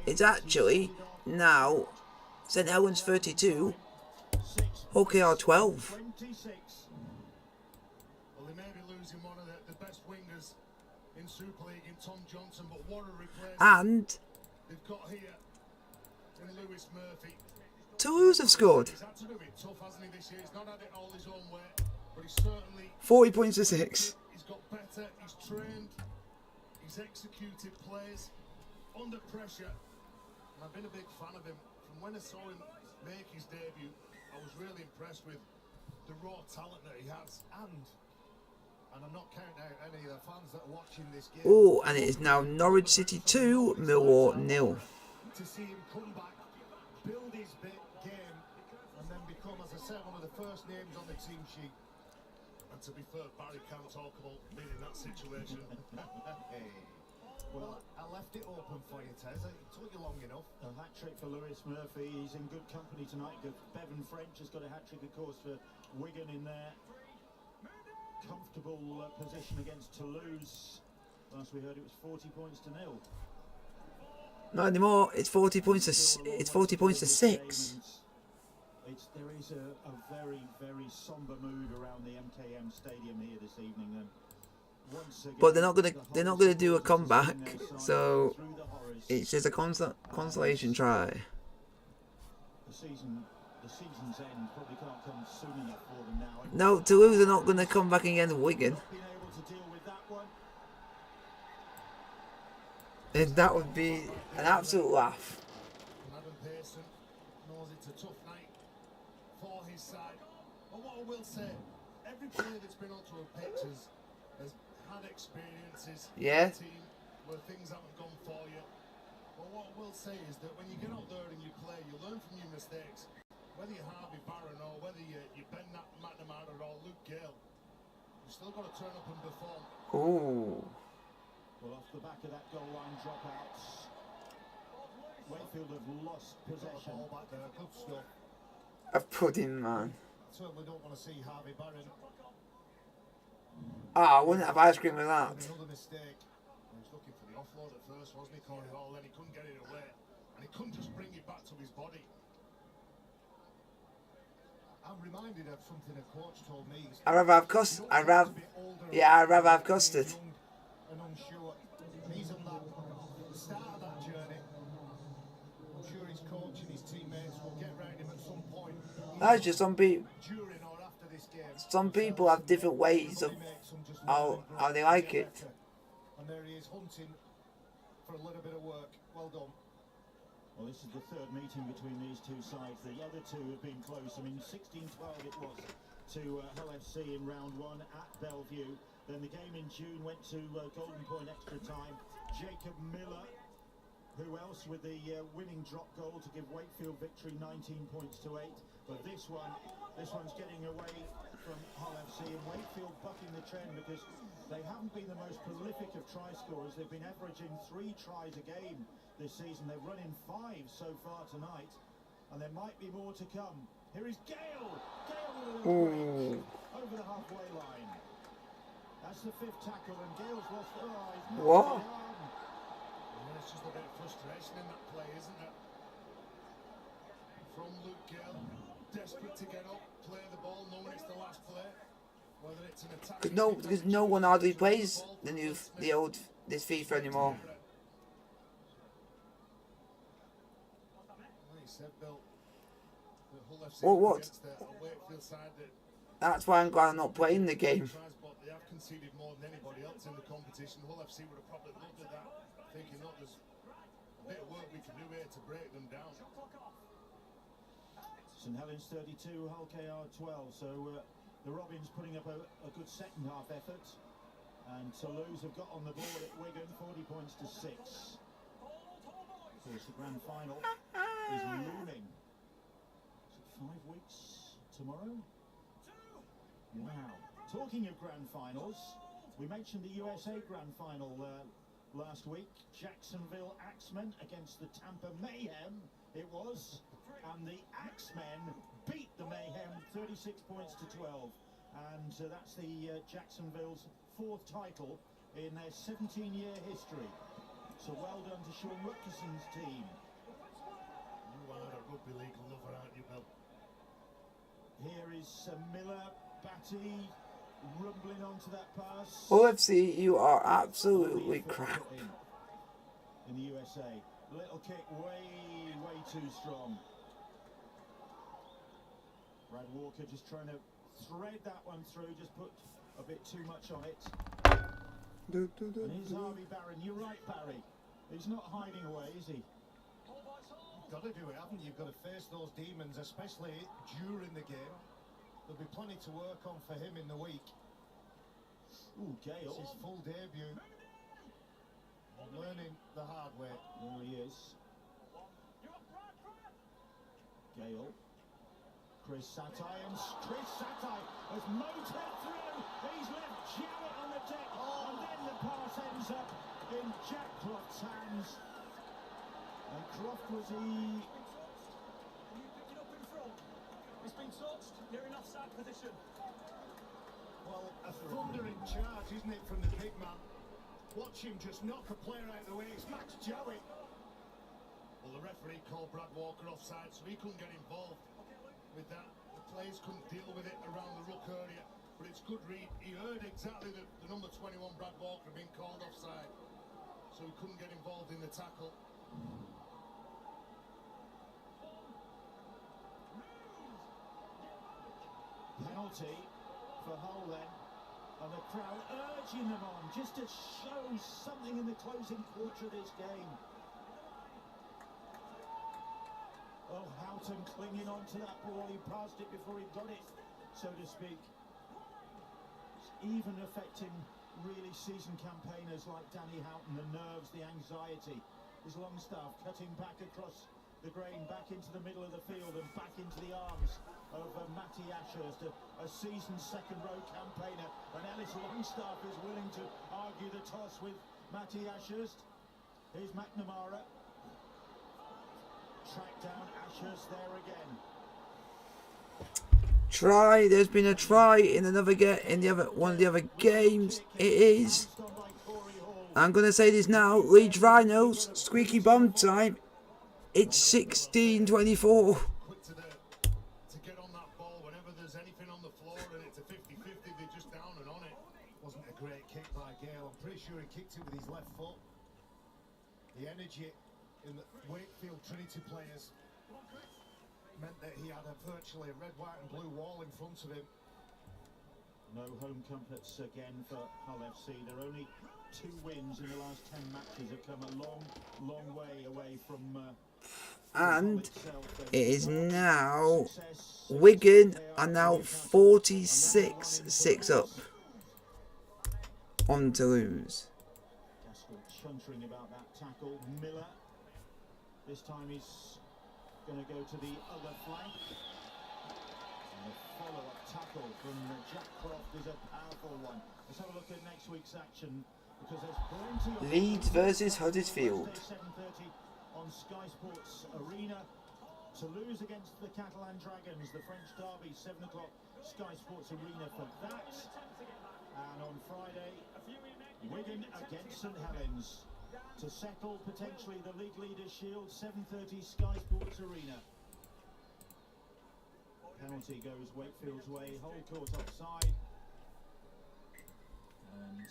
It's actually now St Helens 32, Hull KR 12. Well, they may be losing one of the best wingers in Super League in Tom Johnson, but what a replacement And they've got here in Lewis Murphy. Toulouse have scored. He's had to do it tough, hasn't he, this year? He's not had it all his own way, but he's certainly 40 points to 6. He's got better, he's trained, he's executed plays under pressure. And I've been a big fan of him. From when I saw him make his debut, I was really impressed with the raw talent that he has. And I'm not counting out any of the fans that are watching this game. Oh, and it is now Norwich City 2, Millwall 0. To see him come back, build his game, and then become, as I said, one of the first names on the team sheet. And to be fair, Barry can't talk about being in that situation. Hey. Well, I left it open for you, Tez. It took you long enough. A hat-trick for Lewis Murphy. He's in good company tonight because Bevan French has got a hat-trick, of course, for Wigan in their comfortable position against Toulouse. Last we heard it was 40 points to 0. Not anymore. It's 40 points to 6. There is a very, very somber mood around the MKM Stadium here this evening. And once again, But they're not gonna do a comeback. So it's just a consolation try. The season's end probably can't come soon enough for them now. No, Toulouse are not gonna come back against Wigan. Not been able to deal with that one. And that would be an absolute laugh. Adam Pearson knows it's a tough night for his side. But what I will say, every player that's been onto a pitch has had experiences in Yeah. the team where things haven't gone for you. But what I will say is that when you get out there and you play, you learn from your mistakes. Whether you're Harvey Barron or whether you're Ben McNamara or Luke Gale, you've still got to turn up and perform. Ooh. Well, off the back of that goal line dropouts, Wakefield have lost possession. Ball back there, good stuff. A pudding, man. Certainly don't want to see Harvey Barron. Ah, I wouldn't have ice cream with that. Another mistake. He was looking for the offload at first, wasn't he, Corey Hall? Then he couldn't get it away, and he couldn't just bring it back to his body. I'm reminded of something a coach told me. I'd rather have custard. I'd rather have custard. And unsure. And he's on the start of that journey. I'm sure his coach and his teammates will get round him at some point. That's just some people. During or after this game. Some people have different ways of how they like it. And there he is hunting for a little bit of work. Well done. Well, this is the third meeting between these two sides. The other two have been close. I mean, 16-12 it was to Hull FC in round 1 at Bellevue. Then the game in June went to Golden Point extra time. Jacob Miller, who else with the winning drop goal to give Wakefield victory 19 points to 8. But this one's getting away from Hull FC, and Wakefield bucking the trend because they haven't been the most prolific of try scorers. They've been averaging 3 tries a game this season. They've run in 5 so far tonight, and there might be more to come. Here is Gale! Gale with a break over the halfway line. That's the 5th tackle, and Gale's lost the eyes. What? Yeah, it's just a bit of frustration in that play, isn't it? From Luke Gale, desperate to get up, play the ball, knowing it's the last play. Whether it's an attack. Because no one hardly plays this FIFA anymore. said, Bill, that Hull FC Or what? against a Wakefield side that That's why I'm glad I'm not playing the game. but they have conceded more than anybody else in the competition. Hull FC would have probably looked at that, thinking, look, there's a bit of work we can do here to break them down. St Helens 32, Hull KR 12. So the Robins putting up a good second half effort. And Toulouse have got on the board at Wigan, 40 points to 6. Of course, the grand final is looming. Is it 5 weeks tomorrow? Wow. Talking of grand finals, we mentioned the USA grand final last week. Jacksonville Axemen against the Tampa Mayhem, it was. And the Axemen beat the Mayhem 36 points to 12. And that's the Jacksonville's 4th title in their 17-year history. So well done to Sean Rutgerson's team. You are a rugby league lover, aren't you, Bill? Here is Miller, Batty, rumbling onto that pass. OFC, you are absolutely crap. In the USA. Little kick way too strong. Brad Walker just trying to thread that one through, just put a bit too much on it. And here's Harvey Barron. You're right, Barry. He's not hiding away, is he? You've got to do it, haven't you? You've got to face those demons, especially during the game. There'll be plenty to work on for him in the week. Ooh, Gale. It's his full debut. Learning the hard way. There he is. Gale. Chris Satai, and Chris Satai has motored through. He's left Jowett on the deck, and then the pass ends up in Jack Croft's hands. And Croft was he. It's been touched. You're in offside position. Well, a thundering charge, isn't it, from the big man? Watch him just knock a player out of the way. It's Max Jowett. Well, the referee called Brad Walker offside, so he couldn't get involved with that. The players couldn't deal with it around the ruck area, but it's good read. He heard exactly the number 21 Brad Walker being called offside, so he couldn't get involved in the tackle. Penalty for Hull then, and the crowd urging them on just to show something in the closing quarter of this game. Oh, Houghton clinging on to that ball. He passed it before he got it, so to speak. It's even affecting really seasoned campaigners like Danny Houghton, the nerves, the anxiety. His Longstaff cutting back across the grain, back into the middle of the field and back into the arms of Matty Ashurst, a seasoned second-row campaigner. And Ellis Longstaff is willing to argue the toss with Matty Ashurst. Here's McNamara. Track down Ashurst there again. Try. There's been a try in another one of the other games. It is. I'm gonna say this now. Leeds Rhinos. Squeaky bum time. It's 16-24. Quick to get on that ball whenever there's anything on the floor, and it's a 50-50. They're just down and on it. Wasn't a great kick by Gale. I'm pretty sure he kicked it with his left foot. The energy in the Wakefield Trinity players meant that he had a virtually red, white and blue wall in front of him. No home comforts again for Hull FC. They're only 2 wins in the last 10 matches. Have come a long way away from And it is now Wigan are now 46-6 up on Toulouse. Gaskell chuntering about that tackle. Miller. This time he's going to go to the other flank. And the follow-up tackle from Jack Croft is a powerful one. Let's have a look at next week's action, because there's plenty of Leeds versus Huddersfield. 7:30 on Sky Sports Arena. Toulouse against the Catalan Dragons, the French derby, 7 o'clock, Sky Sports Arena for that. And on Friday, Wigan against St Helens to settle potentially the League Leaders Shield, 7:30 Sky Sports Arena. Penalty goes Wakefield's way, whole court offside. And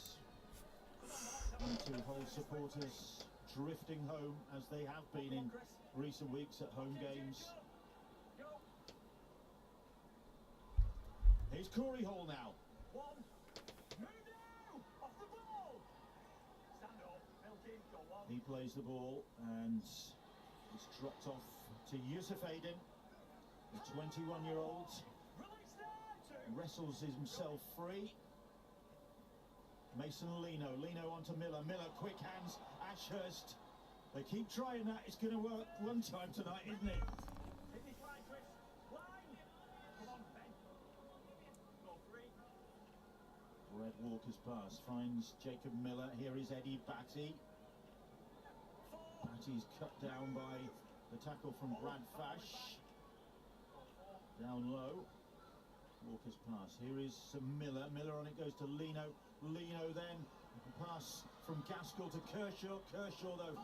1-2 Hull supporters drifting home as they have been in recent weeks at home games. Here's Corey Hall now. He plays the ball and it's dropped off to Yusuf Aydin, the 21-year-old. Wrestles himself free. Mason Lino onto Miller. Miller, quick hands. Ashurst. They keep trying that. It's going to work one time tonight, isn't it? Brad Walker's pass finds Jacob Miller. Here is Eddie Batty. Batty's cut down by the tackle from Brad Fash. Down low. Walker's pass. Here is Miller. Miller on it goes to Lino. Lino then. Pass from Gaskell to Kershaw. Kershaw though.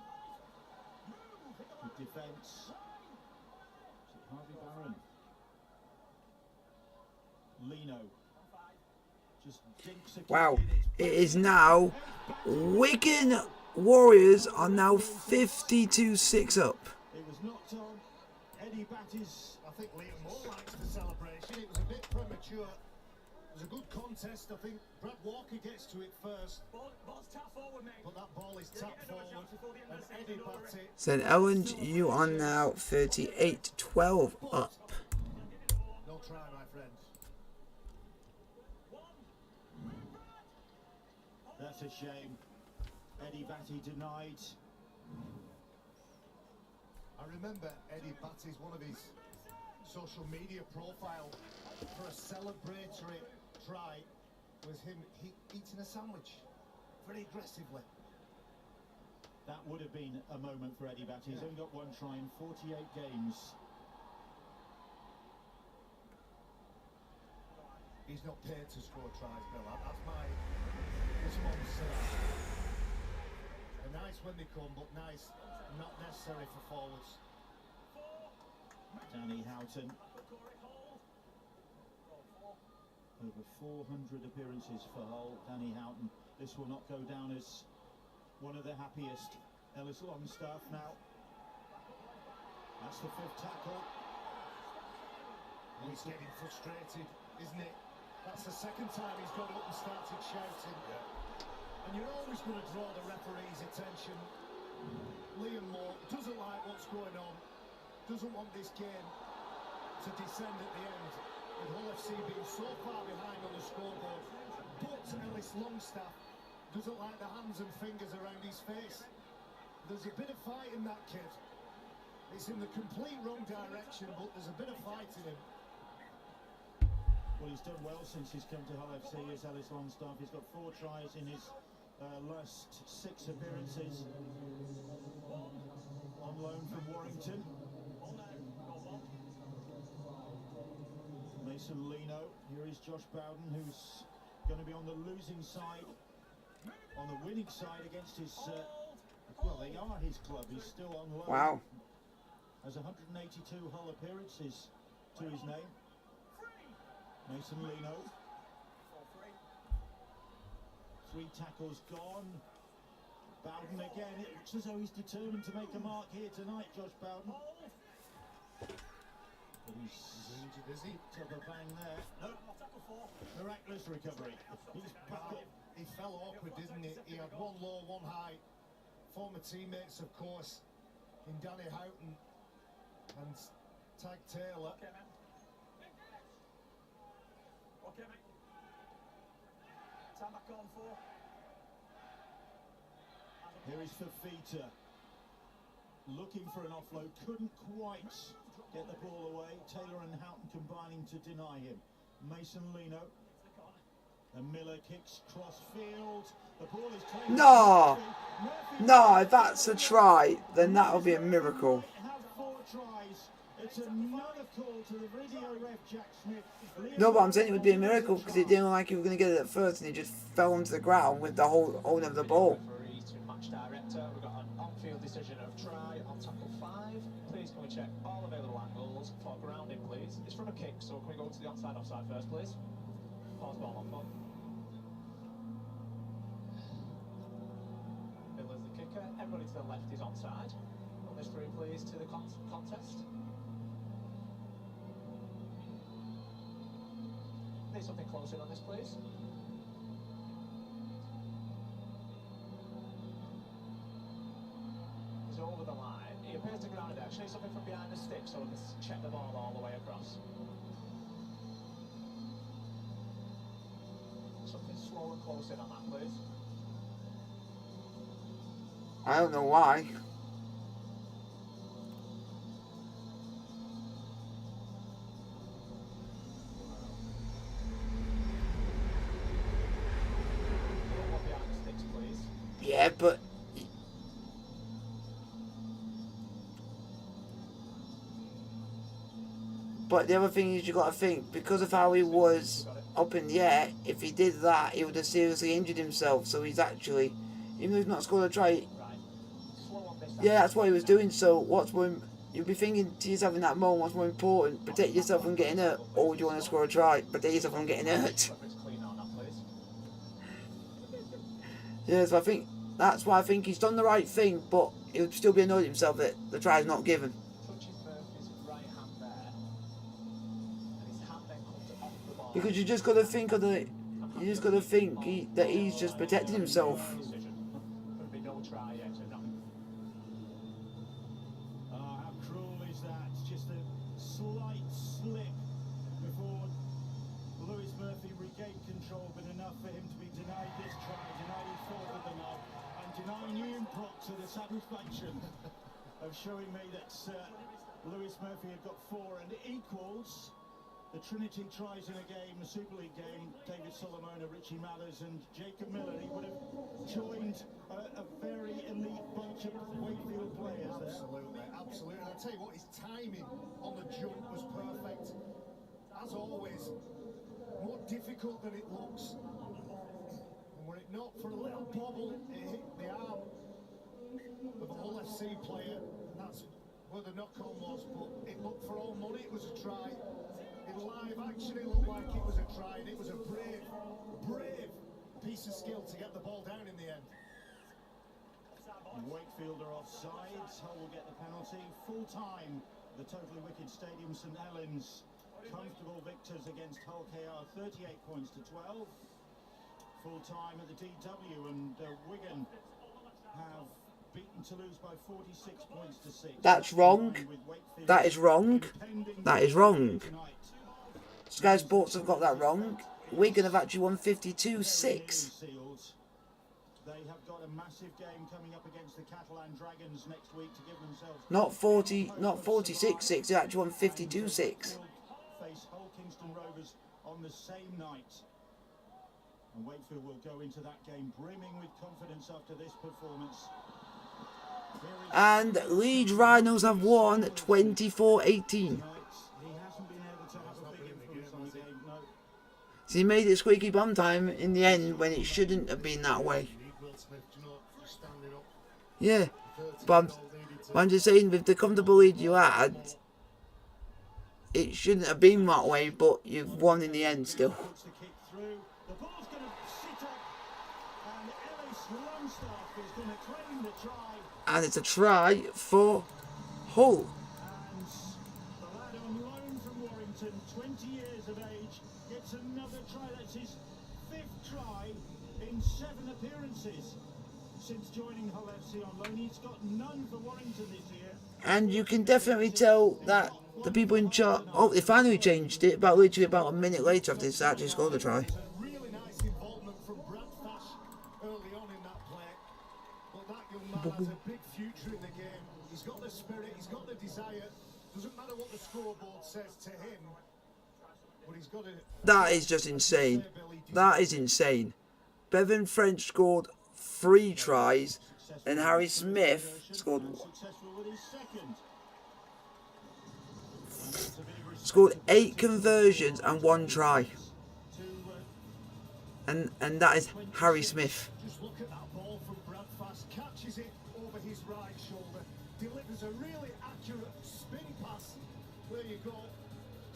Good defence. Is it Harvey Barron? Lino. Just dinks again. Wow. It is now Wigan Warriors are now 52-6 up. It was knocked on. Eddie Batty's. I think Liam Moore likes the celebration. It was a bit premature. It was a good contest. I think Brad Walker gets to it first. Ball's tapped forward, mate. But that ball is tapped forward. And Eddie Batty. St. Helens, you are now 38-12 up. No try, my friend. That's a shame. Eddie Batty denied. I remember Eddie Batty's one of his social media profile for a celebratory try was him eating a sandwich very aggressively. That would have been a moment for Eddie Batty. He's only got one try in 48 games. He's not paid to score tries, Bill. That's my response to that. They're nice when they come, but nice, not necessary for forwards. Danny Houghton. Over 400 appearances for Hull. Danny Houghton. This will not go down as one of the happiest. Ellis Longstaff now. That's the fifth tackle. He's getting frustrated, isn't it? That's the second time he's got up and started shouting. And you're always going to draw the referee's attention. Liam Moore doesn't like what's going on. Doesn't want this game to descend at the end. With Hull FC being so far behind on the scoreboard. But Ellis Longstaff doesn't like the hands and fingers around his face. There's a bit of fight in that kid. It's in the complete wrong direction, but there's a bit of fight in him. Well, he's done well since he's come to Hull FC as Ellis Longstaff. He's got 4 tries in his last 6 appearances. On loan from Warrington. Mason Lino. Here is Josh Bowden, who's going to be on the losing side, on the winning side against his, well, they are his club. He's still on loan. Wow. Has 182 Hull appearances to his name. Mason Lino. 3 tackles gone. Bowden again. It looks as though he's determined to make a mark here tonight, Josh Bowden. But he's injured, is he? took a bang there. No. Miraculous recovery. He's back up. He fell awkward, didn't he? He had one low, one high. Former teammates, of course, in Danny Houghton and Tag Taylor. Okay, mate. Time back on 4. Here is Fafita. Looking for an offload. Couldn't quite get the ball away. Taylor and Houghton combining to deny him. Mason Lino. And Miller kicks cross field. The ball is taken. No! No, if that's a try, then that'll be a miracle. Have 4 tries. It's another call to the video ref, Jack Smith. No, but I'm saying it would be a miracle because it didn't look like he was going to get it at first and he just fell onto the ground with the whole of the ball. Referee to match director. We've got an on-field decision of try on tackle 5. Please can we check all available angles for grounding, please. It's from a kick, so can we go to the onside offside first, please? Pause ball on Miller's the kicker. Everybody Everybody to the left is onside. Run this through, please, to the contest. Need something closer on this, please. He's over the line. He appears to ground it. Actually, something from behind the stick so we can check the ball all the way across. Something slow and close in on that, please. I don't know why. Behind the sticks, please. Yeah, but the other thing is, you got to think, because of how he was up in the air, if he did that, he would have seriously injured himself. So he's actually, even though he's not scored a try, Right. Slow on this. yeah, that's what he was doing. So what's more, you'll be thinking to yourself in that moment, what's more important, protect yourself from getting hurt, or do you want to score a try, protect yourself from getting hurt? Whether it's clean or not, please. Yeah, so I think, that's why I think he's done the right thing, but he would still be annoyed at himself that the try is not given. Touching Murphy's right hand there. And his hand then comes off the ball. Because you just got to think of the, you just got to think that he's just protecting himself. Decision. Could be no try yet, so nothing. How cruel is that? Just a slight slip before Lewis Murphy regained control, but enough for him to be denied this try, denied his fourth of the night, and denying Ian Proctor the satisfaction of showing me that Lewis Murphy had got 4 and equals the Trinity tries in a game, a Super League game. David Solomona, Richie Mallers and Jacob Miller. He would have joined a very elite bunch of Wakefield players there. Absolutely, absolutely. And I'll tell you what, his timing on the jump was perfect. As always, more difficult than it looks. And were it not for a little bobble, it hit the arm of a Hull FC player. And that's where the knock-on was, but it looked for all money, it was a try. In live action, it looked like it was a try, and it was a brave, brave piece of skill to get the ball down in the end. Wakefield are offside. Hull will get the penalty. Full time. The totally wicked Stadium St Helens. Comfortable victors against Hull KR, 38 points to 12. Full time at the DW, and Wigan have beaten Toulouse by 46 points to 6. That's wrong. That is wrong. That is wrong. Sky Sports have got that wrong. Wigan have actually won 52-6. They have got a massive game coming up against the Catalan Dragons next week to give themselves Not 46-6. They actually won 52-6. face Hull Kingston Rovers on the same night. And Wakefield will go into that game brimming with confidence after this performance. And Leeds Rhinos have won 24-18. He hasn't been able to have a big influence on the game, no. So he made it squeaky bum time in the end when it shouldn't have been that way. Yeah, but I'm just saying, with the comfortable lead you had, it shouldn't have been that way, but you've won in the end still. Puts the kick through. The ball's going to sit up, and Ellis Longstaff is going to claim the try. And it's a try for Hull. And the lad on loan from Warrington, 20 years of age, gets another try. That's his 5th try in 7 appearances since joining Hull FC on loan. He's got none for Warrington this year. And you can definitely tell that the people in charge, they finally changed it, but literally about a minute later after this actually scored a try. Really nice involvement from Brad Fash early on in that play. But that young man has a big future in the game. He's got the spirit, he's got the desire. Doesn't matter what the scoreboard says to him, but he's got it. That is just insane. That is insane. Bevan French scored 3 tries, and Harry Smith scored 8 conversions and 1 try. And that is Harry Smith. Just look at that ball from Brad Fash. Catches it over his right shoulder. Delivers a really accurate spin pass. There you go.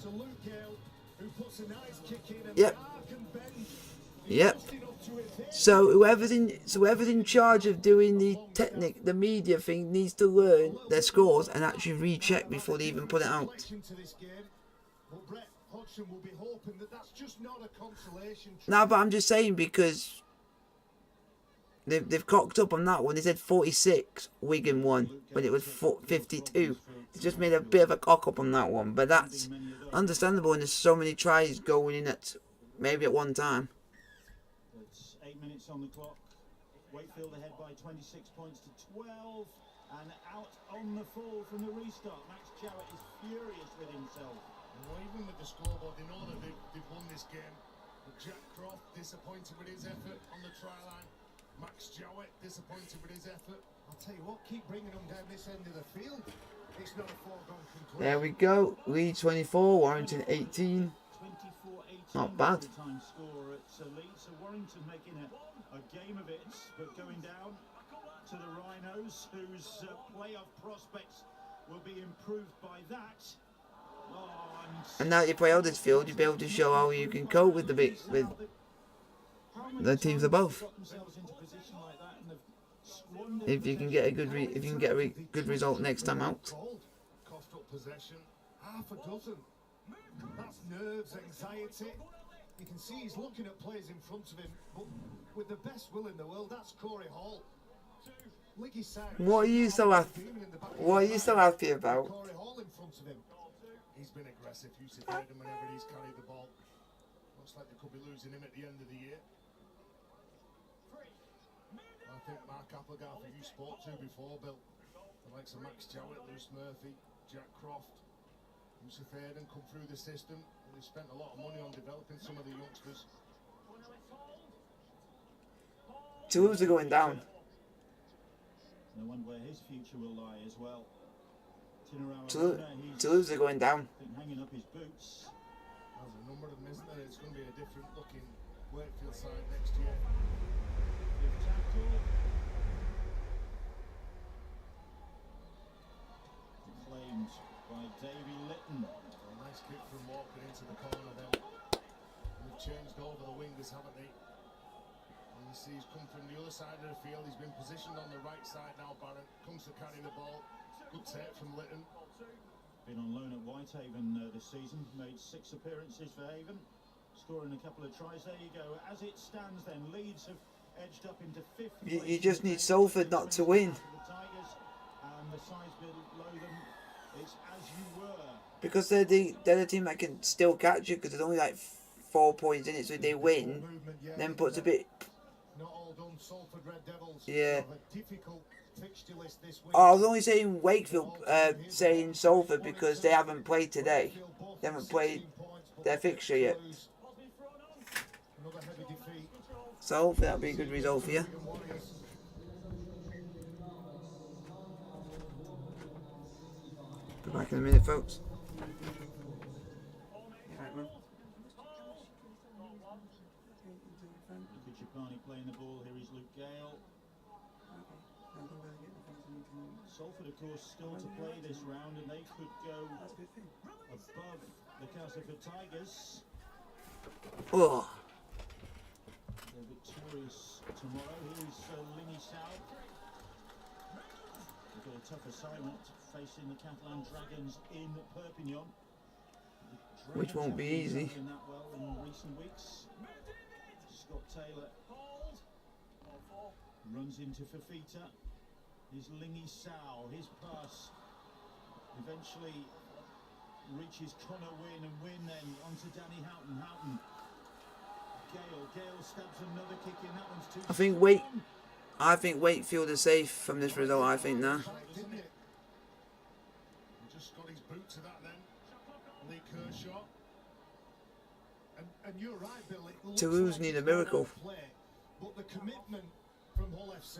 To Luke Gale, who puts a nice kick in. And Yep. Mark and Ben Yep. So whoever's in charge of doing the media thing needs to learn their scores and actually recheck before they even put it out. No, but I'm just saying because they've cocked up on that one. They said 46, Wigan won, when it was 52. They just made a bit of a cock up on that one, but that's understandable. And there's so many tries going in at maybe at one time. It's 8 minutes on the clock. Wakefield ahead by 26 points to 12, and out on the fall from the restart. Max Jowett is furious with himself. Well, even with the scoreboard, they know that they've won this game. But Jack Croft disappointed with his effort on the try line. Max Jowett disappointed with his effort. I'll tell you what, keep bringing them down this end of the field. It's not a foregone conclusion. There we go. Leeds 24, Warrington 18. 24-18. Not bad. Time score at Leeds. So Warrington making a game of it, but going down to the Rhinos, whose playoff prospects will be improved by that. And now you play Huddersfield, you'll be able to show how you can cope with the teams above. If you can get a good result next time out. Coughed up possession, half a dozen. That's nerves, anxiety. You can see he's looking at players in front of him, but with the best will in the world, that's Corey Hall. What are you so happy? What are you so happy about? Corey Hall in front of him. He's been aggressive. You should heard him whenever he's carried the ball. Looks like they could be losing him at the end of the year. I think Mark Applegarth, who you spoke to before, Bill, the likes of Max Jowett, Lewis Murphy, Jack Croft, Yusuf Hayden come through the system, and they've spent a lot of money on developing some of the youngsters. Toulouse are going down. No one where his future will lie as well. Toulouse are going down. Hanging up his boots. There's a number of them, isn't there? It's going to be a different looking Wakefield side next year. Good tackle. Claimed by Davy Litton. A nice kick from Walker into the corner then. And they've changed over the wingers, haven't they? And you see he's come from the other side of the field. He's been positioned on the right side now, Barron. Comes to carry the ball. Good take from Litton. Been on loan at Whitehaven this season. Made 6 appearances for Haven. Scoring a couple of tries. There you go. As it stands then, Leeds have edged up into 5th. You just need Salford not to win. The Tigers and the sides below them, it's as you were. Because they're the team that can still catch you, because there's only like 4 points in it, so if they win, then puts a bit. Not all done. Salford Red Devils. Yeah. Have a difficult fixture list this week. Oh, I was only saying Wakefield, saying Salford because they haven't played today. They haven't played their fixture yet. Another heavy defeat. So hopefully that'll be a good result for you. Be back in a minute, folks. Chipani playing the ball. Here is Luke Gale. Salford, of course, still to play this round, and they could go above the Castleford Tigers. Oh. They're victorious tomorrow. Here's Lingy South. They've got a tough assignment facing the Catalan Dragons in Perpignan. Which won't be easy. In that well in recent weeks. Scott Taylor runs into Fafita. His Lingy Sow, his pass eventually reaches Connor Wynn, and Wynn then onto Danny Houghton. Houghton. Gale stabs another kick in. That one's too strong. I think Wakefield is safe from this result. I think now. He just got his boot to that then. Lee Kershaw. And you're right, Bill. It looks Toulouse like need a it's miracle. play, but the commitment from Hull FC,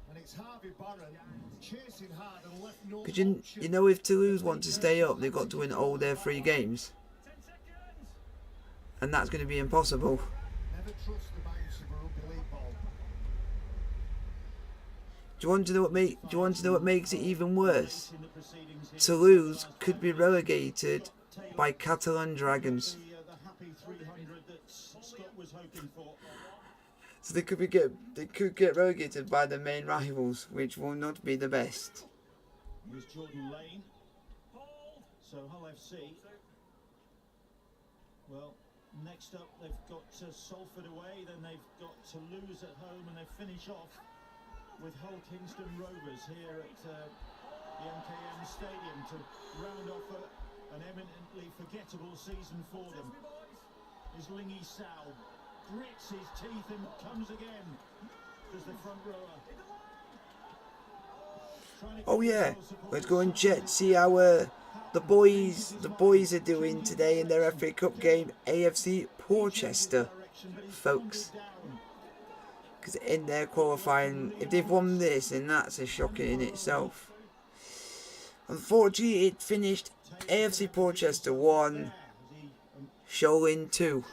and it's Harvey Barron chasing hard and left no Because you know, if Toulouse want to stay up, they've got to win all their 3 games, and that's going to be impossible. Never trust the bounce of a rugby league ball. Do you want to know what makes it even worse? Toulouse could be relegated by Catalan Dragons. The happy 300 that Scott was was hoping for. So they could get relegated by the main rivals, which will not be the best. Here's Jordan Lane. So Hull FC. Well, next up they've got Salford away, then they've got Toulouse at home, and they finish off with Hull Kingston Rovers here at the MKM Stadium to round off an eminently forgettable season for them. Is Lingy Sao grits his teeth and comes again as the front rower. Oh yeah, let's go and see how the boys are doing today in their FA Cup game, AFC Portchester, folks. Because in their qualifying, if they've won this, then that's a shocker in itself. Unfortunately, it finished AFC Portchester 1, Shoalin 2.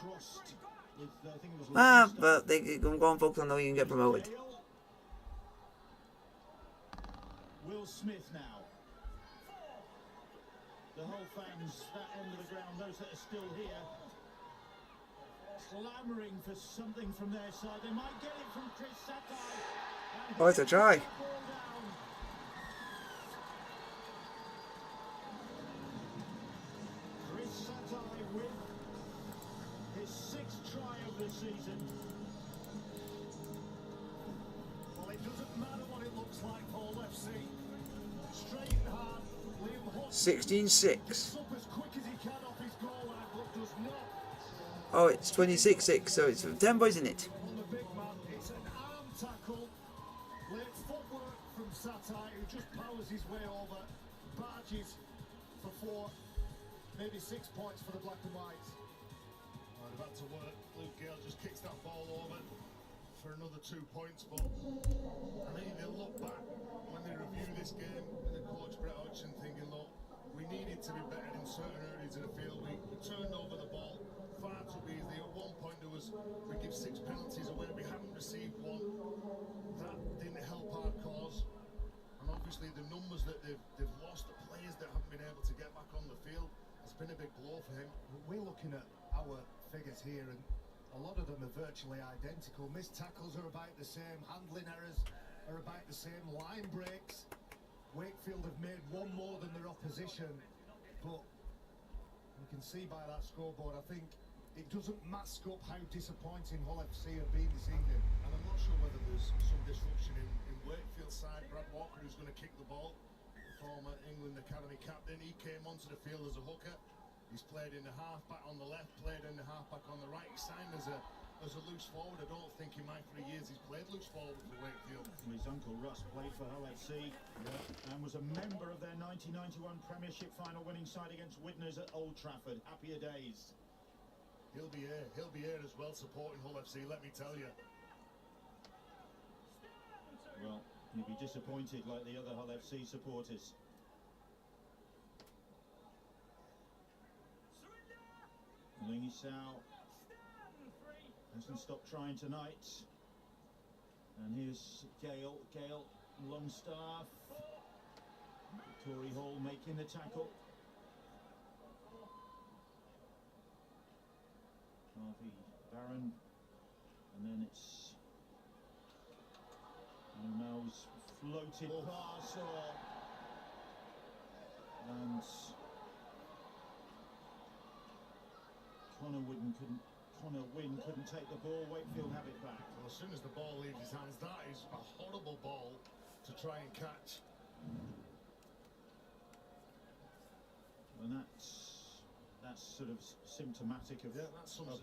But they can go and focus on how you can get promoted. Will Smith now. The whole fans, that end of the ground, those that are still here, clamouring for something from their side. They might get it from Chris Satai. Oh, it's a try. Chris Satai with his 6th try of the season. Well, it doesn't matter what it looks like for Hull FC. Straight and hard. 16-6. Up as quick as he can off his goal line, but does not. Oh, it's 26-6, so it's 10 boys in it. On the big man, it's an arm tackle. Late footwork from Satai, who just powers his way over. Barges for 4, maybe 6 points for the black and whites. Well, they've had to work. Luke Gale just kicks that ball over for another 2 points, but I think they'll look back when they review this game and the coach Brett Hodgson thinking, look, we needed to be better in certain areas of the field. We turned over the ball far too easily. At one point we give 6 penalties away. We haven't received one. That didn't help our cause. And obviously the numbers that they've lost, the players that haven't been able to get back on the field, it's been a big blow for him. We're looking at our figures here, and a lot of them are virtually identical. Missed tackles are about the same, handling errors are about the same, line breaks. Wakefield have made 1 more than their opposition, but you can see by that scoreboard, I think it doesn't mask up how disappointing Hull FC have been this evening. And I'm not sure whether there's some disruption in Wakefield's side. Brad Walker, who's going to kick the ball, former England Academy captain, he came onto the field as a hooker. He's played in the half-back on the left, played in the half-back on the right. He signed as a loose forward. I don't think in my 3 years he's played loose forward for Wakefield. His uncle Russ played for Hull FC and was a member of their 1991 Premiership final winning side against Widnes at Old Trafford. Happier days. He'll be here as well, supporting Hull FC, let me tell you. Well, he'd be disappointed like the other Hull FC supporters. Lingy Sao hasn't stopped trying tonight. And here's Gale, Longstaff. Tory Hall making the tackle. Harvey Barron. And then it's Mel's floated pass, and Connor Wynn couldn't take the ball. Wakefield have it back. Well, as soon as the ball leaves his hands, that is a horrible ball to try and catch. And that's sort of symptomatic of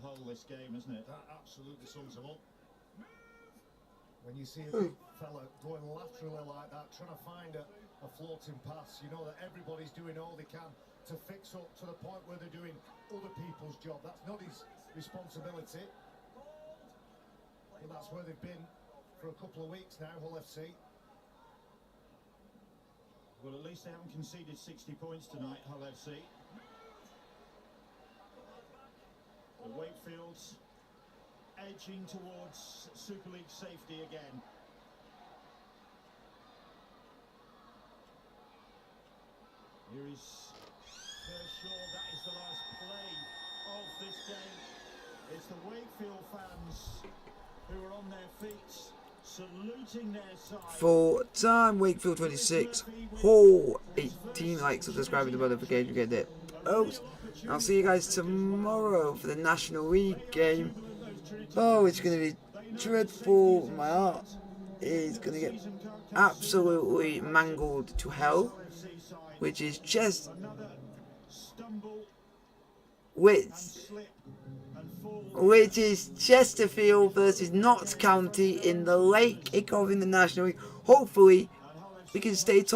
Hull this game, isn't it? That absolutely sums him up. When you see a big fella going laterally like that, trying to find a floating pass, you know that everybody's doing all they can to fix up to the point where they're doing other people's job. That's not his responsibility. But that's where they've been for a couple of weeks now, Hull FC. Well, at least they haven't conceded 60 points tonight, Hull FC. The Wakefield's edging towards Super League safety again. Here is Kershaw. That is the last play of this game. It's the Wakefield fans who are on their feet, saluting their side. Full time, Wakefield 26, Hull 18. Like, subscribe, with the notification, get it. Oh, I'll see you guys tomorrow for the National League game. Oh, it's going to be dreadful. My heart is going to get absolutely mangled to hell, which is just which is Chesterfield versus Notts County in the Lake Kickoff in the National League. Hopefully we can stay top.